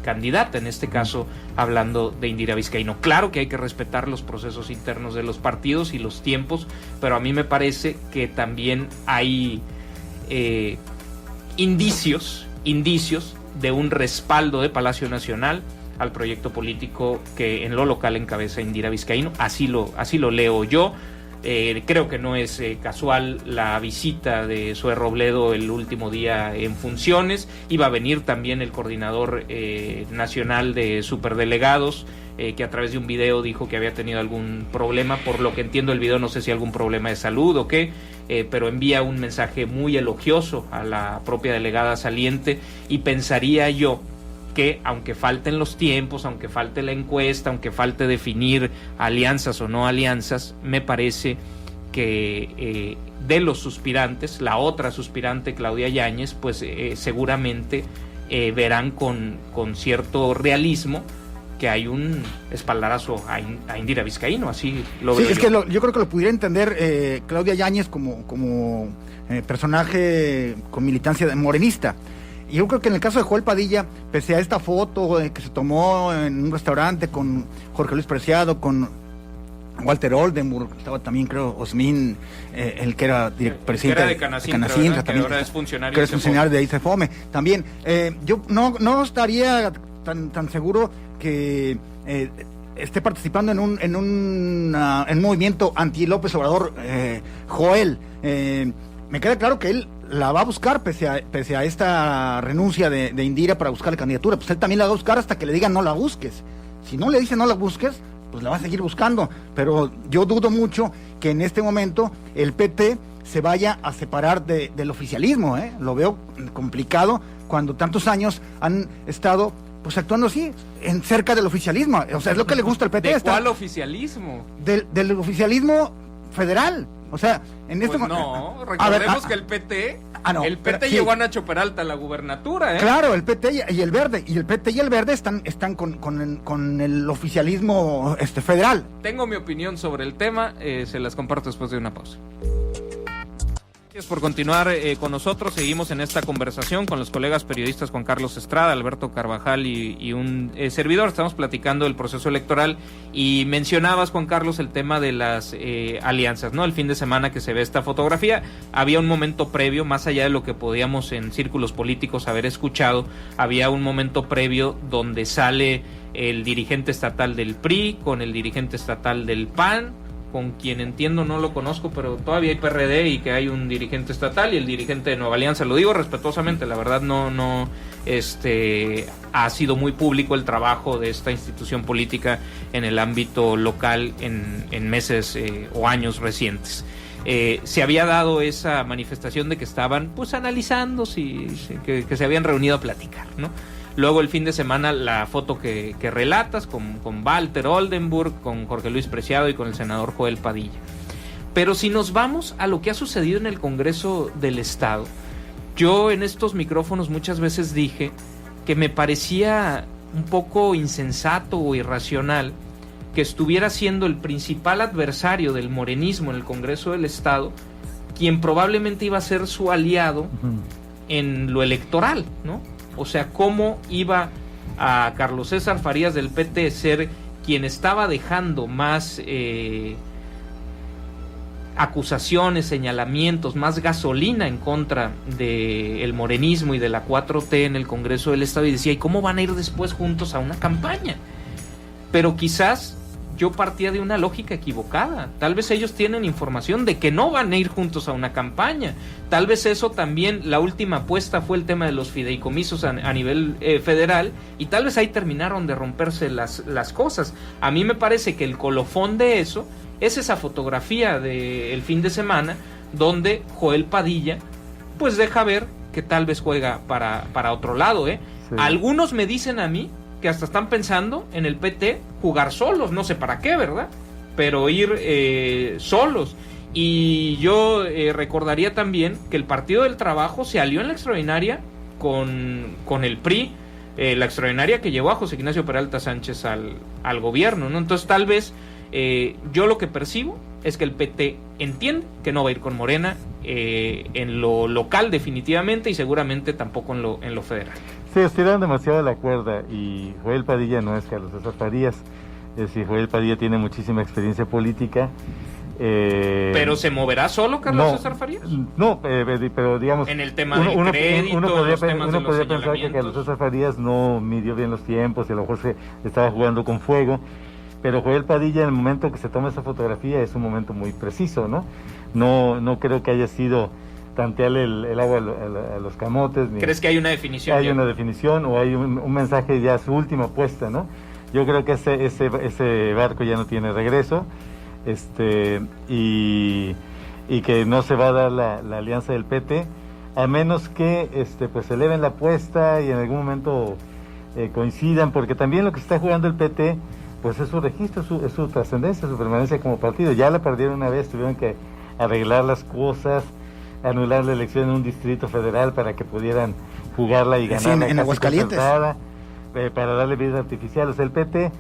candidata, en este caso hablando de Indira Vizcaíno. Claro que hay que respetar los procesos internos de los partidos y los tiempos, pero a mí me parece que también hay indicios de un respaldo de Palacio Nacional al proyecto político que en lo local encabeza Indira Vizcaíno. Así lo leo yo. Creo que no es casual la visita de Zoe Robledo el último día en funciones. Iba a venir también el coordinador nacional de superdelegados, que a través de un video dijo que había tenido algún problema. Por lo que entiendo el video, no sé si algún problema de salud o qué, pero envía un mensaje muy elogioso a la propia delegada saliente, y pensaría yo que aunque falten los tiempos, aunque falte la encuesta, aunque falte definir alianzas o no alianzas, me parece que de los suspirantes, la otra suspirante, Claudia Yáñez, pues seguramente verán con cierto realismo que hay un espaldarazo a Indira Vizcaíno, así lo veo. Sí, es que yo creo que lo pudiera entender Claudia Yáñez como personaje con militancia morenista. Y yo creo que en el caso de Joel Padilla, pese a esta foto que se tomó en un restaurante con Jorge Luis Preciado, con Walter Oldenburg, estaba también, creo, Osmin, el que era presidente de Canacintra, que ahora es funcionario de ICEFOME. También, yo no estaría tan seguro que esté participando en un movimiento anti-López Obrador, Joel. Me queda claro que él la va a buscar pese a esta renuncia de Indira para buscar la candidatura. Pues él también la va a buscar hasta que le digan no la busques. Si no le dicen no la busques, pues la va a seguir buscando. Pero yo dudo mucho que en este momento el PT se vaya a separar del oficialismo. Lo veo complicado cuando tantos años han estado pues actuando así, en cerca del oficialismo. O sea, es lo que le gusta al PT. ¿De cuál oficialismo? Del oficialismo federal. O sea, en este momento. No, recordemos que el PT. El PT llegó a Nacho Peralta a la gubernatura, Claro, el PT y el Verde. Y el PT y el Verde están con el oficialismo federal. Tengo mi opinión sobre el tema, se las comparto después de una pausa. Gracias por continuar con nosotros. Seguimos en esta conversación con los colegas periodistas Juan Carlos Estrada, Alberto Carvajal y un servidor. Estamos platicando del proceso electoral y mencionabas, Juan Carlos, el tema de las alianzas, ¿no? El fin de semana que se ve esta fotografía, había un momento previo, más allá de lo que podíamos en círculos políticos haber escuchado, había un momento previo donde sale el dirigente estatal del PRI con el dirigente estatal del PAN, con quien entiendo, no lo conozco, pero todavía hay PRD y que hay un dirigente estatal y el dirigente de Nueva Alianza. Lo digo respetuosamente, la verdad no ha sido muy público el trabajo de esta institución política en el ámbito local en meses o años recientes. Se había dado esa manifestación de que estaban pues analizando que se habían reunido a platicar, ¿no? Luego el fin de semana la foto que relatas con Walter Oldenburg, con Jorge Luis Preciado y con el senador Joel Padilla. Pero si nos vamos a lo que ha sucedido en el Congreso del Estado, yo en estos micrófonos muchas veces dije que me parecía un poco insensato o irracional que estuviera siendo el principal adversario del morenismo en el Congreso del Estado quien probablemente iba a ser su aliado en lo electoral, ¿no? O sea, ¿cómo iba a Carlos César Farías del PT ser quien estaba dejando más acusaciones, señalamientos, más gasolina en contra del morenismo y de la 4T en el Congreso del Estado? Y decía, ¿y cómo van a ir después juntos a una campaña? Pero quizás yo partía de una lógica equivocada. Tal vez ellos tienen información de que no van a ir juntos a una campaña. Tal vez eso también, la última apuesta fue el tema de los fideicomisos a nivel federal, y tal vez ahí terminaron de romperse las cosas. A mí me parece que el colofón de eso es esa fotografía del fin de semana donde Joel Padilla pues deja ver que tal vez juega para otro lado, Sí. Algunos me dicen a mí que hasta están pensando en el PT jugar solos, no sé para qué, ¿verdad? Pero ir solos. Y yo recordaría también que el Partido del Trabajo se alió en la extraordinaria con el PRI, la extraordinaria que llevó a José Ignacio Peralta Sánchez al gobierno, ¿no? Entonces tal vez yo lo que percibo es que el PT entiende que no va a ir con Morena en lo local definitivamente, y seguramente tampoco en lo federal. Sí, estiraron demasiado la cuerda, y Joel Padilla no es Carlos César Farías. Es decir, Joel Padilla tiene muchísima experiencia política. ¿Pero se moverá solo Carlos César Farías? No, pero digamos... En el tema del crédito, uno podría pensar que Carlos César Farías no midió bien los tiempos y a lo mejor se estaba jugando con fuego, pero Joel Padilla, en el momento que se toma esa fotografía, es un momento muy preciso, ¿no? No creo que haya sido tantearle el agua a los camotes. ¿Crees que hay una definición? Hay una definición, o hay un mensaje ya, su última apuesta, ¿no? Yo creo que ese barco ya no tiene regreso, y que no se va a dar la alianza del PT, a menos que pues eleven la apuesta y en algún momento coincidan, porque también lo que está jugando el PT pues es su registro, es su trascendencia, su permanencia como partido. Ya la perdieron una vez, tuvieron que arreglar las cosas, anular la elección en un distrito federal para que pudieran jugarla y ganarla en Aguascalientes para darle vida artificial. O sea, el PT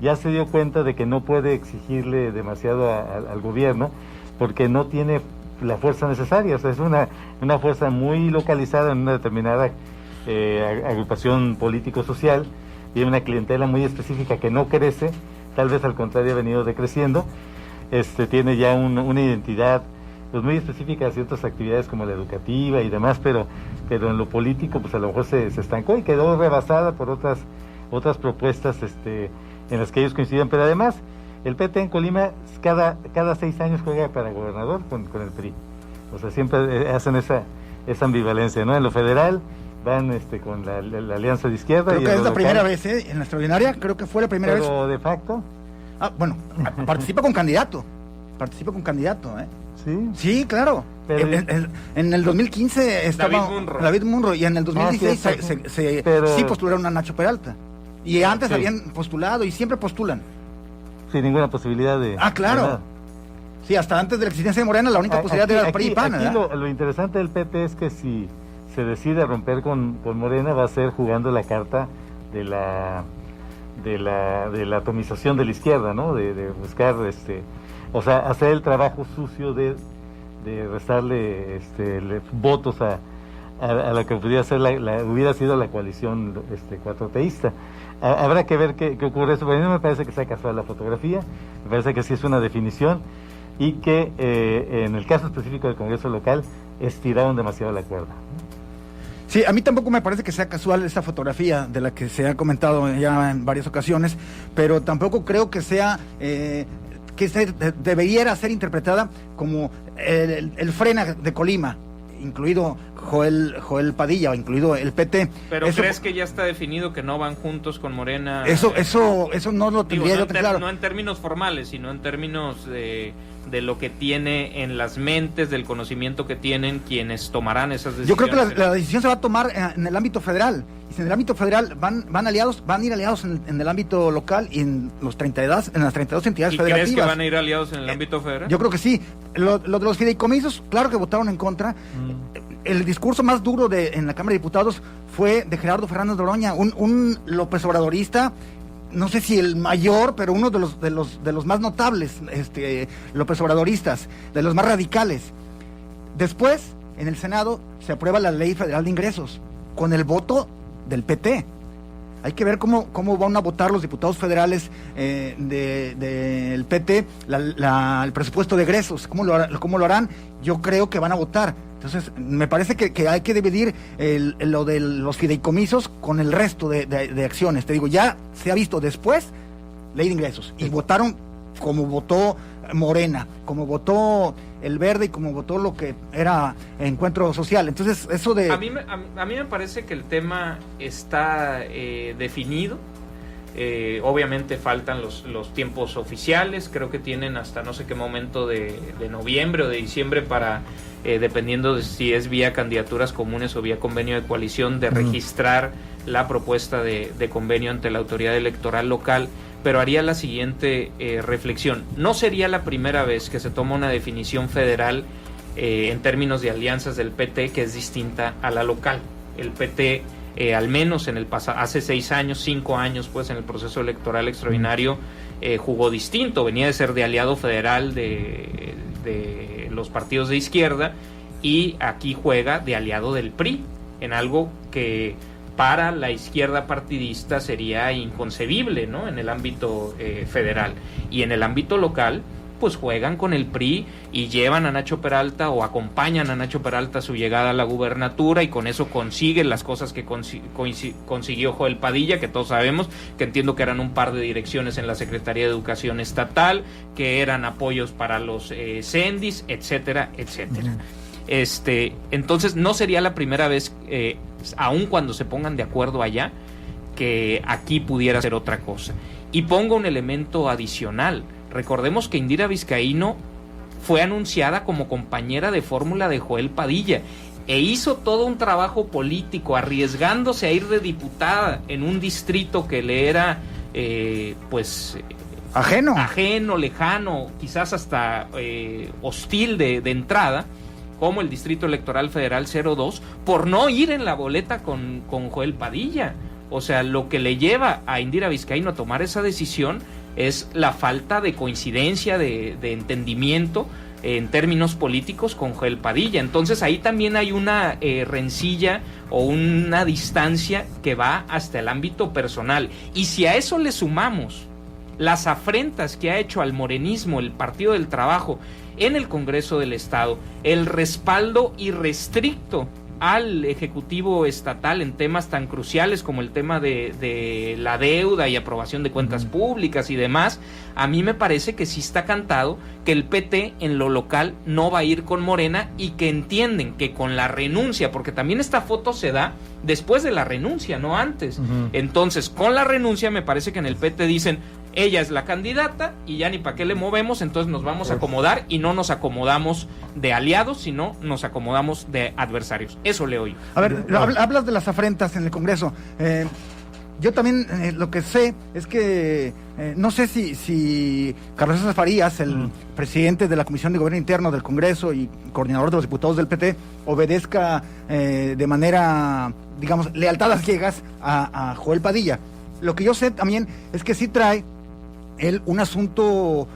ya se dio cuenta de que no puede exigirle demasiado al gobierno porque no tiene la fuerza necesaria. O sea, es una fuerza muy localizada en una determinada agrupación político-social y una clientela muy específica que no crece, tal vez al contrario ha venido decreciendo. Tiene ya una identidad pues muy específica de ciertas actividades como la educativa y demás, pero en lo político pues a lo mejor se estancó y quedó rebasada por otras propuestas en las que ellos coinciden. Pero además el PT en Colima cada 6 años juega para gobernador con el PRI. O sea, siempre hacen esa ambivalencia, ¿no? En lo federal van con la alianza de izquierda. Creo que es la primera vez, en la extraordinaria, creo que fue la primera vez. Pero de facto. Bueno, participa con candidato, ¿Sí? Sí, claro. Pero en el 2015 estaba David Munro y en el 2016 sí postularon a Nacho Peralta. Y antes habían postulado y siempre postulan. Sin ninguna posibilidad de... claro. Sí, hasta antes de la existencia de Morena la única posibilidad era el PRI y PAN. Aquí lo interesante del PT es que si se decide romper con Morena va a ser jugando la carta de la atomización de la izquierda, ¿no? De buscar o sea, hacer el trabajo sucio de restarle votos a la que pudiera ser hubiera sido la coalición cuatroteísta. Habrá que ver qué ocurre eso, pero a mí no me parece que sea casual la fotografía, me parece que sí es una definición y que en el caso específico del Congreso local estiraron demasiado la cuerda. Sí, a mí tampoco me parece que sea casual esa fotografía de la que se ha comentado ya en varias ocasiones, pero tampoco creo que sea... debería ser interpretada como el frena de Colima, incluido Joel Padilla, o incluido el PT. Pero ¿crees que ya está definido que no van juntos con Morena? Eso no lo tendría yo tan claro. No en términos formales, sino en términos de lo que tiene en las mentes, del conocimiento que tienen quienes tomarán esas decisiones. Yo creo que la decisión se va a tomar en el ámbito federal. Y si en el ámbito federal van a ir aliados en el ámbito local y en las 32 entidades federativas. ¿Crees que van a ir aliados en el ámbito federal? Yo creo que sí. Lo de los fideicomisos, claro que votaron en contra. El discurso más duro en la Cámara de Diputados fue de Gerardo Fernández de Noroña, un López Obradorista, no sé si el mayor, pero uno de los más notables López Obradoristas, de los más radicales. Después, en el Senado, se aprueba la Ley Federal de Ingresos, con el voto del PT. Hay que ver cómo van a votar los diputados federales del PT el presupuesto de egresos, cómo lo harán. Yo creo que van a votar. Entonces, me parece que hay que dividir lo de los fideicomisos con el resto de acciones. Te digo, ya se ha visto después Ley de Ingresos y votaron como votó Morena, como votó el Verde y como votó lo que era Encuentro Social. Entonces, eso de... A mí me parece que el tema está definido. Obviamente faltan los tiempos oficiales, creo que tienen hasta no sé qué momento de noviembre o de diciembre para, dependiendo de si es vía candidaturas comunes o vía convenio de coalición, de registrar la propuesta de convenio ante la autoridad electoral local. Pero haría la siguiente reflexión: no sería la primera vez que se toma una definición federal en términos de alianzas del PT que es distinta a la local. El PT al menos en el pasado, hace 5 años, pues en el proceso electoral extraordinario jugó distinto, venía de ser de aliado federal de los partidos de izquierda y aquí juega de aliado del PRI, en algo que para la izquierda partidista sería inconcebible, ¿no? En el ámbito federal. Y en el ámbito local, pues juegan con el PRI y llevan a Nacho Peralta o acompañan a Nacho Peralta a su llegada a la gubernatura y con eso consiguen las cosas que consiguió Joel Padilla, que todos sabemos, que entiendo que eran un par de direcciones en la Secretaría de Educación Estatal, que eran apoyos para los CENDIs, etcétera, etcétera. Entonces no sería la primera vez, aun cuando se pongan de acuerdo allá, que aquí pudiera ser otra cosa. Y pongo un elemento adicional. Recordemos que Indira Vizcaíno fue anunciada como compañera de fórmula de Joel Padilla e hizo todo un trabajo político arriesgándose a ir de diputada en un distrito que le era ajeno, lejano, quizás hasta hostil de entrada, como el Distrito Electoral Federal 02, por no ir en la boleta con Joel Padilla. O sea, lo que le lleva a Indira Vizcaíno a tomar esa decisión es la falta de coincidencia, de entendimiento en términos políticos con Joel Padilla. Entonces ahí también hay una rencilla o una distancia que va hasta el ámbito personal. Y si a eso le sumamos las afrentas que ha hecho al morenismo el Partido del Trabajo en el Congreso del Estado, el respaldo irrestricto al Ejecutivo Estatal en temas tan cruciales como el tema de la deuda y aprobación de cuentas públicas y demás, a mí me parece que sí está cantado que el PT en lo local no va a ir con Morena y que entienden que con la renuncia, porque también esta foto se da después de la renuncia, no antes. Entonces, con la renuncia me parece que en el PT dicen, ella es la candidata y ya ni para qué le movemos, entonces nos vamos a acomodar y no nos acomodamos de aliados, sino nos acomodamos de adversarios. Eso leo yo. A ver, hablas de las afrentas en el Congreso. Yo también lo que sé es que no sé si Carlos César Farías, el presidente de la Comisión de Gobierno Interno del Congreso y coordinador de los diputados del PT, obedezca de manera, digamos, lealtad ciegas a Joel Padilla. Lo que yo sé también es que sí trae él un asunto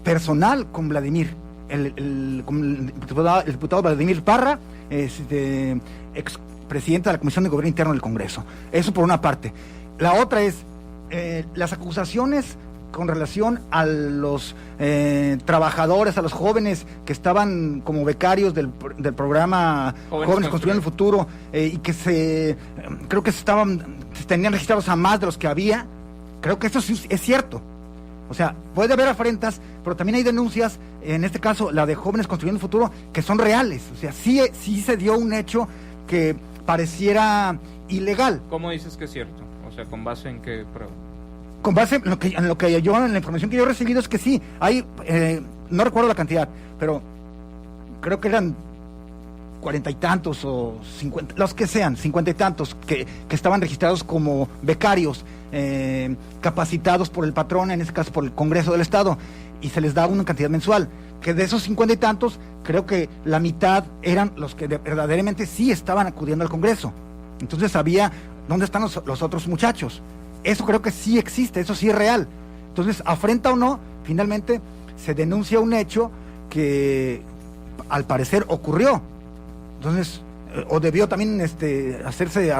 personal con Vladimir, el diputado Vladimir Parra, ex presidente de la Comisión de Gobierno Interno del Congreso. Eso por una parte. La otra es las acusaciones con relación a los trabajadores, a los jóvenes que estaban como becarios del programa Jóvenes Construyendo el Futuro y que creo que se tenían registrados a más de los que había. Creo que eso sí es cierto. O sea, puede haber afrentas, pero también hay denuncias, en este caso la de Jóvenes Construyendo el Futuro, que son reales. O sea, sí se dio un hecho que pareciera ilegal. ¿Cómo dices que es cierto? O sea, ¿con base en qué prueba? Con base en la información que yo he recibido es que sí, hay, no recuerdo la cantidad, pero creo que eran 40 y tantos o 50, los que sean, 50 y tantos que estaban registrados como becarios, capacitados por el patrón, en este caso por el Congreso del Estado, y se les da una cantidad mensual, que de esos 50 y tantos, creo que la mitad eran los que verdaderamente sí estaban acudiendo al Congreso. Entonces sabía dónde están los otros muchachos. Eso creo que sí existe, eso sí es real. Entonces, afrenta o no, finalmente se denuncia un hecho que al parecer ocurrió. Entonces, o debió también hacerse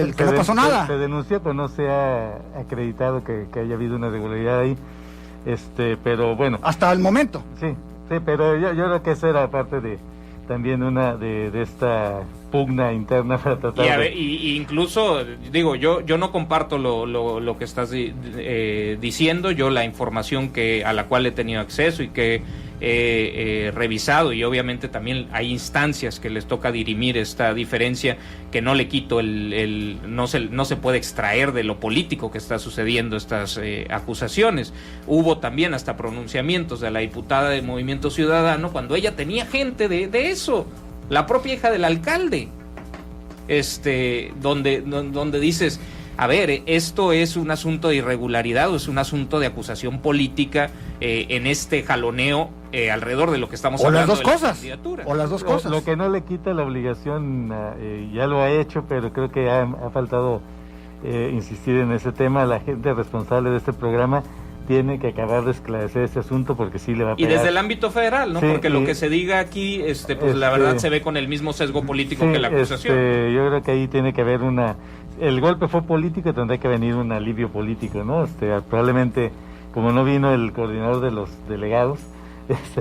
el que no pasó nada. Se denunció, pero no se ha acreditado que haya habido una irregularidad ahí. Pero bueno. Hasta el momento. Sí, pero yo creo que eso era parte de también una de esta pugna interna para tratar y incluso, digo, yo no comparto lo que estás diciendo. Yo la información a la cual he tenido acceso y que he revisado, y obviamente también hay instancias que les toca dirimir esta diferencia, que no le quito no se puede extraer de lo político que está sucediendo estas acusaciones. Hubo también hasta pronunciamientos de la diputada de Movimiento Ciudadano cuando ella tenía gente de eso, la propia hija del alcalde, donde dices, a ver, esto es un asunto de irregularidad o es un asunto de acusación política en este jaloneo alrededor de lo que estamos hablando. O las dos cosas. Lo que no le quita la obligación, ya lo ha hecho, pero creo que ha faltado insistir en ese tema. La gente responsable de este programa tiene que acabar de esclarecer ese asunto, porque sí le va a pegar. Y desde el ámbito federal, ¿no? Sí, porque lo que se diga aquí, la verdad se ve con el mismo sesgo político que la acusación. Yo creo que ahí tiene que haber el golpe fue político y tendrá que venir un alivio político, ¿no? Probablemente, como no vino el coordinador de los delegados,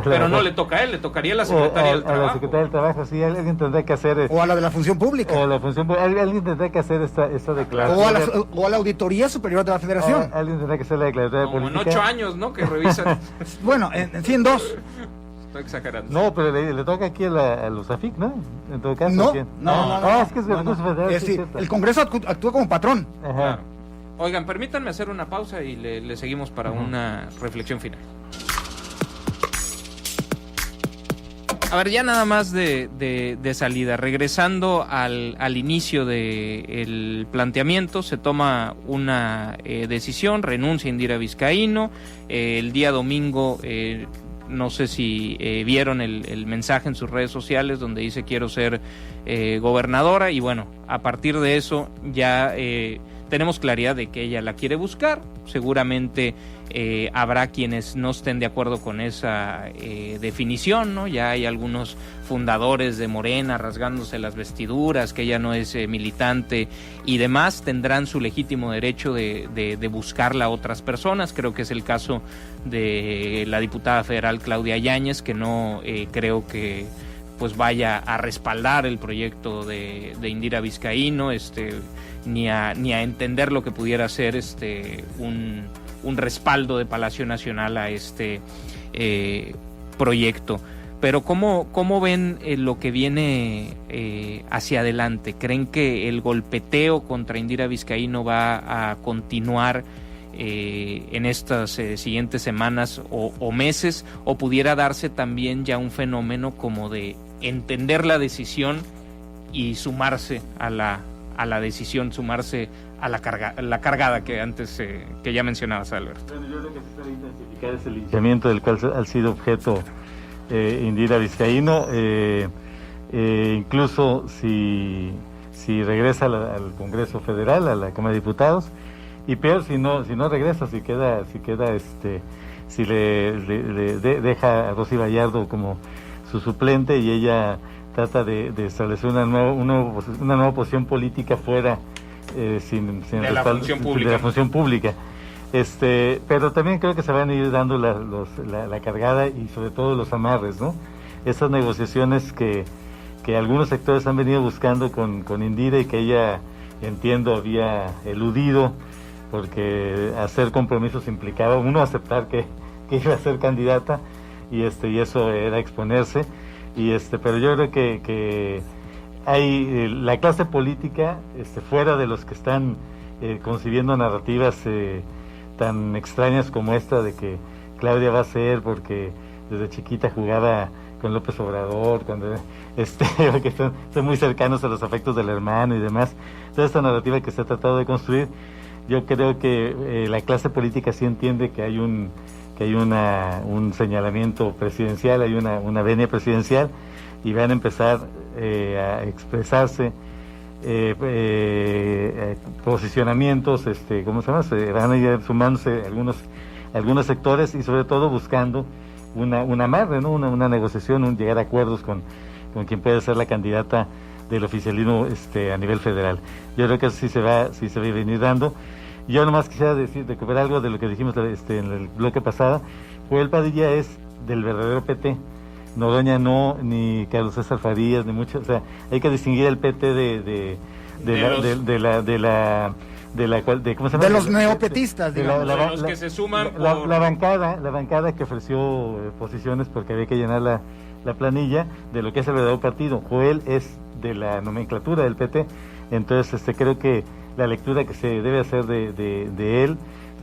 pero no le toca a él, le tocaría a la Secretaría del Trabajo. A la Secretaría del Trabajo, sí, alguien tendrá que hacer... o a la de la Función Pública. Alguien tendrá que hacer esta declaración. O a la Auditoría Superior de la Federación. Alguien tendrá que hacer la declaración política. En 8 años, ¿no? Que revisan. Bueno, en 2. Estoy exagerando. No, pero le toca aquí a los AFIC, ¿no? En todo caso. No. Es que es el Congreso Federal. Es decir, el Congreso actúa como patrón. Ajá. Claro. Oigan, permítanme hacer una pausa y le seguimos para una reflexión final. A ver, ya nada más de salida, regresando al inicio del planteamiento, se toma una decisión, renuncia Indira Vizcaíno, el día domingo no sé si vieron el mensaje en sus redes sociales donde dice quiero ser gobernadora, y bueno, a partir de eso ya tenemos claridad de que ella la quiere buscar. Seguramente habrá quienes no estén de acuerdo con esa definición, ¿no? Ya hay algunos fundadores de Morena rasgándose las vestiduras, que ella no es militante y demás. Tendrán su legítimo derecho de buscarla a otras personas. Creo que es el caso de la diputada federal Claudia Yáñez, que no creo que pues vaya a respaldar el proyecto de Indira Vizcaíno, ni a entender lo que pudiera ser un respaldo de Palacio Nacional a este proyecto. Pero ¿cómo ven lo que viene hacia adelante? ¿Creen que el golpeteo contra Indira Vizcaíno va a continuar en estas siguientes semanas o meses, o pudiera darse también ya un fenómeno como de entender la decisión y sumarse a la decisión, sumarse a la cargada que antes que ya mencionabas, Alberto? Bueno, yo creo que se debe intensificar ese linchamiento del cual ha sido objeto Indira Vizcaíno, incluso si regresa al Congreso Federal, a la Cámara de Diputados, y peor si no regresa, si le deja a Rosy Gallardo como su suplente y ella trata de establecer una nueva posición política fuera sin de la función pública. De la función pública. Pero también creo que se van a ir dando la cargada y sobre todo los amarres, ¿no? Esas negociaciones que algunos sectores han venido buscando con Indira y que ella, entiendo, había eludido, porque hacer compromisos implicaba uno aceptar que iba a ser candidata y eso era exponerse, pero yo creo que hay la clase política fuera de los que están concibiendo narrativas tan extrañas como esta de que Claudia va a ser porque desde chiquita jugaba con López Obrador, que son muy cercanos a los afectos del hermano y demás. Toda esta narrativa que se ha tratado de construir, yo creo que la clase política sí entiende que hay un señalamiento presidencial, hay una venia presidencial, y van a empezar a expresarse posicionamientos, ¿cómo se llama? Van a ir sumándose algunos sectores y sobre todo buscando un amarre, ¿no? Una negociación, llegar a acuerdos con quien puede ser la candidata del oficialismo a nivel federal. Yo creo que eso sí se va a venir dando. Yo nomás quisiera recuperar algo de lo que dijimos en el bloque pasado. Joel Padilla es del verdadero PT, Noroña no, ni Carlos César Farías, ni mucho. O sea, hay que distinguir el PT de ¿cómo se llama? De los neopetistas, digamos. De los que se suman la bancada que ofreció posiciones porque había que llenar la planilla de lo que es el verdadero partido. Joel es de la nomenclatura del PT, entonces creo que la lectura que se debe hacer de él,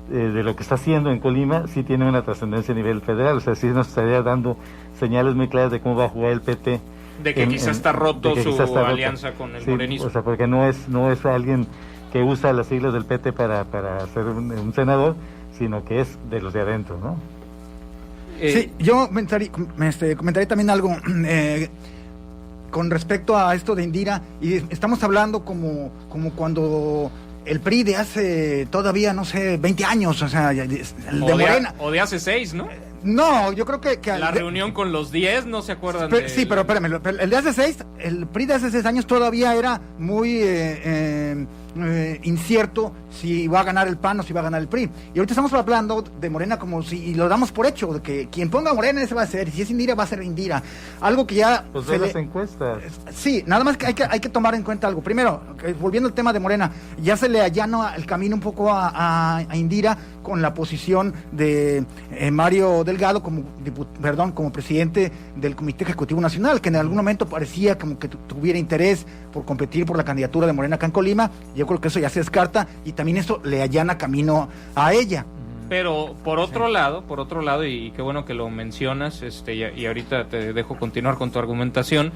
de lo que está haciendo en Colima, sí tiene una trascendencia a nivel federal. O sea, sí nos estaría dando señales muy claras de cómo va a jugar el PT. De que quizás está roto su alianza con el morenismo. O sea, porque no es alguien que usa las siglas del PT para ser un senador, sino que es de los de adentro, ¿no? Sí, yo comentaría también algo con respecto a esto de Indira, y estamos hablando como cuando el PRI de hace todavía, no sé, 20 años, o sea, el de Morena. O de hace 6, ¿no? No, yo creo que la reunión con los 10, ¿no se acuerdan? Sí, pero espérame, el de hace 6, el PRI de hace 6 años todavía era muy incierto si va a ganar el PAN o si va a ganar el PRI. Y ahorita estamos hablando de Morena como si lo damos por hecho, de que quien ponga a Morena ese va a ser, y si es Indira va a ser Indira. Algo que ya... Pues de las encuestas. Sí, nada más que hay que tomar en cuenta algo. Primero, volviendo al tema de Morena, ya se le allana el camino un poco a Indira con la posición de Mario Delgado como presidente del Comité Ejecutivo Nacional, que en algún momento parecía como que tuviera interés por competir por la candidatura de Morena acá en Colima. Yo creo que eso ya se descarta y también eso le allana camino a ella. Pero por otro lado, y qué bueno que lo mencionas, y ahorita te dejo continuar con tu argumentación,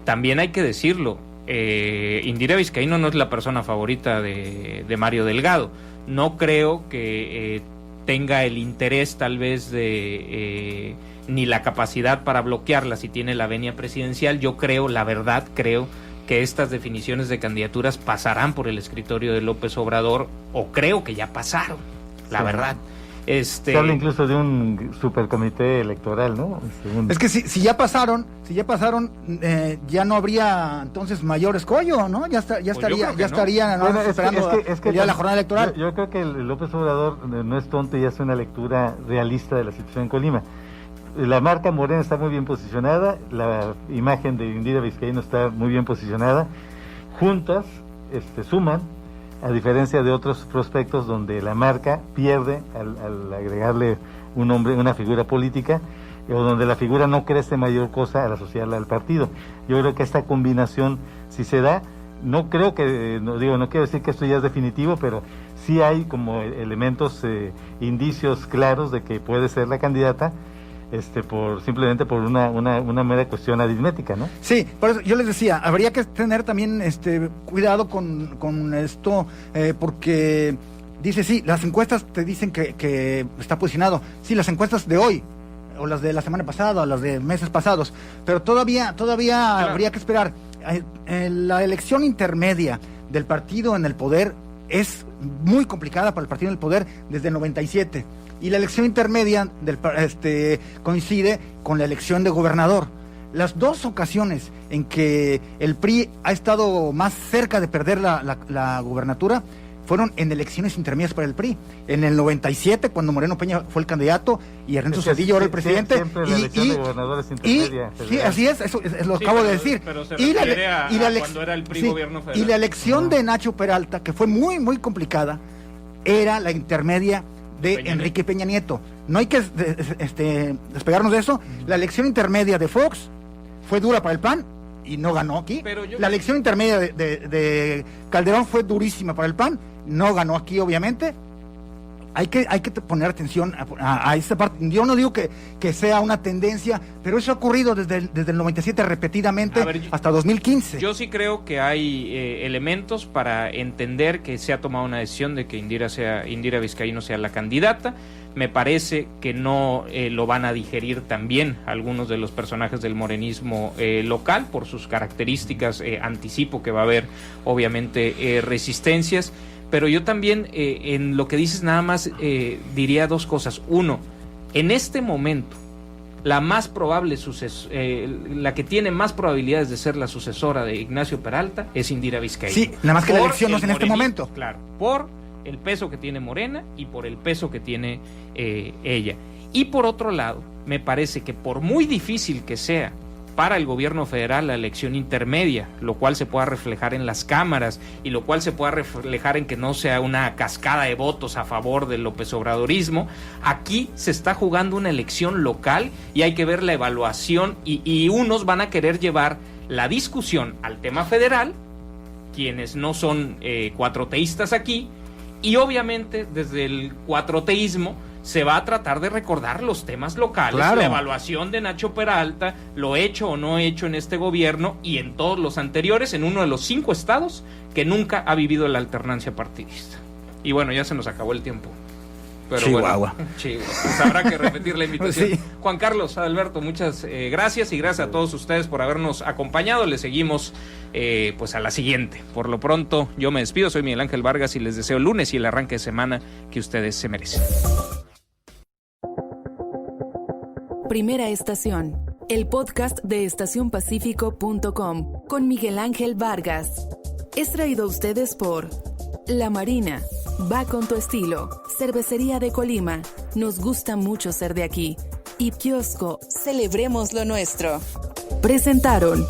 también hay que decirlo, Indira Vizcaíno no es la persona favorita de Mario Delgado. No creo que tenga el interés tal vez de ni la capacidad para bloquearla si tiene la venia presidencial. Yo creo, la verdad, creo que estas definiciones de candidaturas pasarán por el escritorio de López Obrador, o creo que ya pasaron, la verdad. Se habla incluso de un supercomité electoral, ¿no? Es que si ya pasaron, ya no habría entonces mayor escollo, ¿no? Ya estarían esperando el día de la jornada electoral. Yo creo que el López Obrador no es tonto y hace una lectura realista de la situación en Colima. La marca Morena está muy bien posicionada, la imagen de Indira Vizcaíno está muy bien posicionada, juntas suman, a diferencia de otros prospectos donde la marca pierde al agregarle un nombre, una figura política, o donde la figura no crece mayor cosa al asociarla al partido. Yo creo que esta combinación, si se da, no quiero decir que esto ya es definitivo, pero sí hay como elementos, indicios claros de que puede ser la candidata, simplemente por una mera cuestión aritmética, ¿no? Sí, por eso yo les decía, habría que tener también cuidado con esto, porque dice, sí, las encuestas te dicen que está posicionado, sí, las encuestas de hoy, o las de la semana pasada, o las de meses pasados, pero todavía claro, habría que esperar. La elección intermedia del partido en el poder es muy complicada para el partido en el poder desde el 97. Y la elección intermedia coincide con la elección de gobernador. Las dos ocasiones en que el PRI ha estado más cerca de perder la gubernatura fueron en elecciones intermedias para el PRI. En el 97, cuando Moreno Peña fue el candidato y Ernesto Zedillo era el presidente. Siempre la elección de gobernadores intermedia. Sí, así es, eso lo acabo de decir. Pero se refiere a cuando era el PRI gobierno federal. Y la elección de Nacho Peralta, que fue muy, muy complicada, era la intermedia de Enrique Peña Nieto. No hay que despegarnos de eso. La elección intermedia de Fox fue dura para el PAN y no ganó aquí. La elección intermedia de Calderón fue durísima para el PAN, no ganó aquí, obviamente. Hay que poner atención a esta parte. Yo no digo que sea una tendencia, pero eso ha ocurrido desde el 97 repetidamente hasta 2015. Yo sí creo que hay elementos para entender que se ha tomado una decisión de que Indira Vizcaíno sea la candidata. Me parece que no lo van a digerir también algunos de los personajes del morenismo local por sus características. Anticipo que va a haber obviamente resistencias. Pero yo también, en lo que dices, nada más diría dos cosas. Uno, en este momento, la más probable la que tiene más probabilidades de ser la sucesora de Ignacio Peralta es Indira Vizcaíno. Sí, nada más que la elección no es en este momento. Claro, por el peso que tiene Morena y por el peso que tiene ella. Y por otro lado, me parece que por muy difícil que sea para el gobierno federal la elección intermedia, lo cual se pueda reflejar en las cámaras y lo cual se pueda reflejar en que no sea una cascada de votos a favor del López Obradorismo, aquí se está jugando una elección local y hay que ver la evaluación y unos van a querer llevar la discusión al tema federal, quienes no son cuatroteístas aquí, y obviamente desde el cuatroteísmo se va a tratar de recordar los temas locales, claro, la evaluación de Nacho Peralta, lo hecho o no hecho en este gobierno y en todos los anteriores, en uno de los 5 estados que nunca ha vivido la alternancia partidista. Y bueno, ya se nos acabó el tiempo. Pero Chihuahua. Bueno, pues habrá que repetir la invitación. Sí. Juan Carlos, Adalberto, muchas gracias y gracias a todos ustedes por habernos acompañado. Les seguimos pues a la siguiente. Por lo pronto, yo me despido, soy Miguel Ángel Vargas y les deseo el lunes y el arranque de semana que ustedes se merecen. Primera Estación, el podcast de estacionpacífico.com con Miguel Ángel Vargas. Es traído a ustedes por La Marina, va con tu estilo, Cervecería de Colima, nos gusta mucho ser de aquí, y Kiosco, celebremos lo nuestro. Presentaron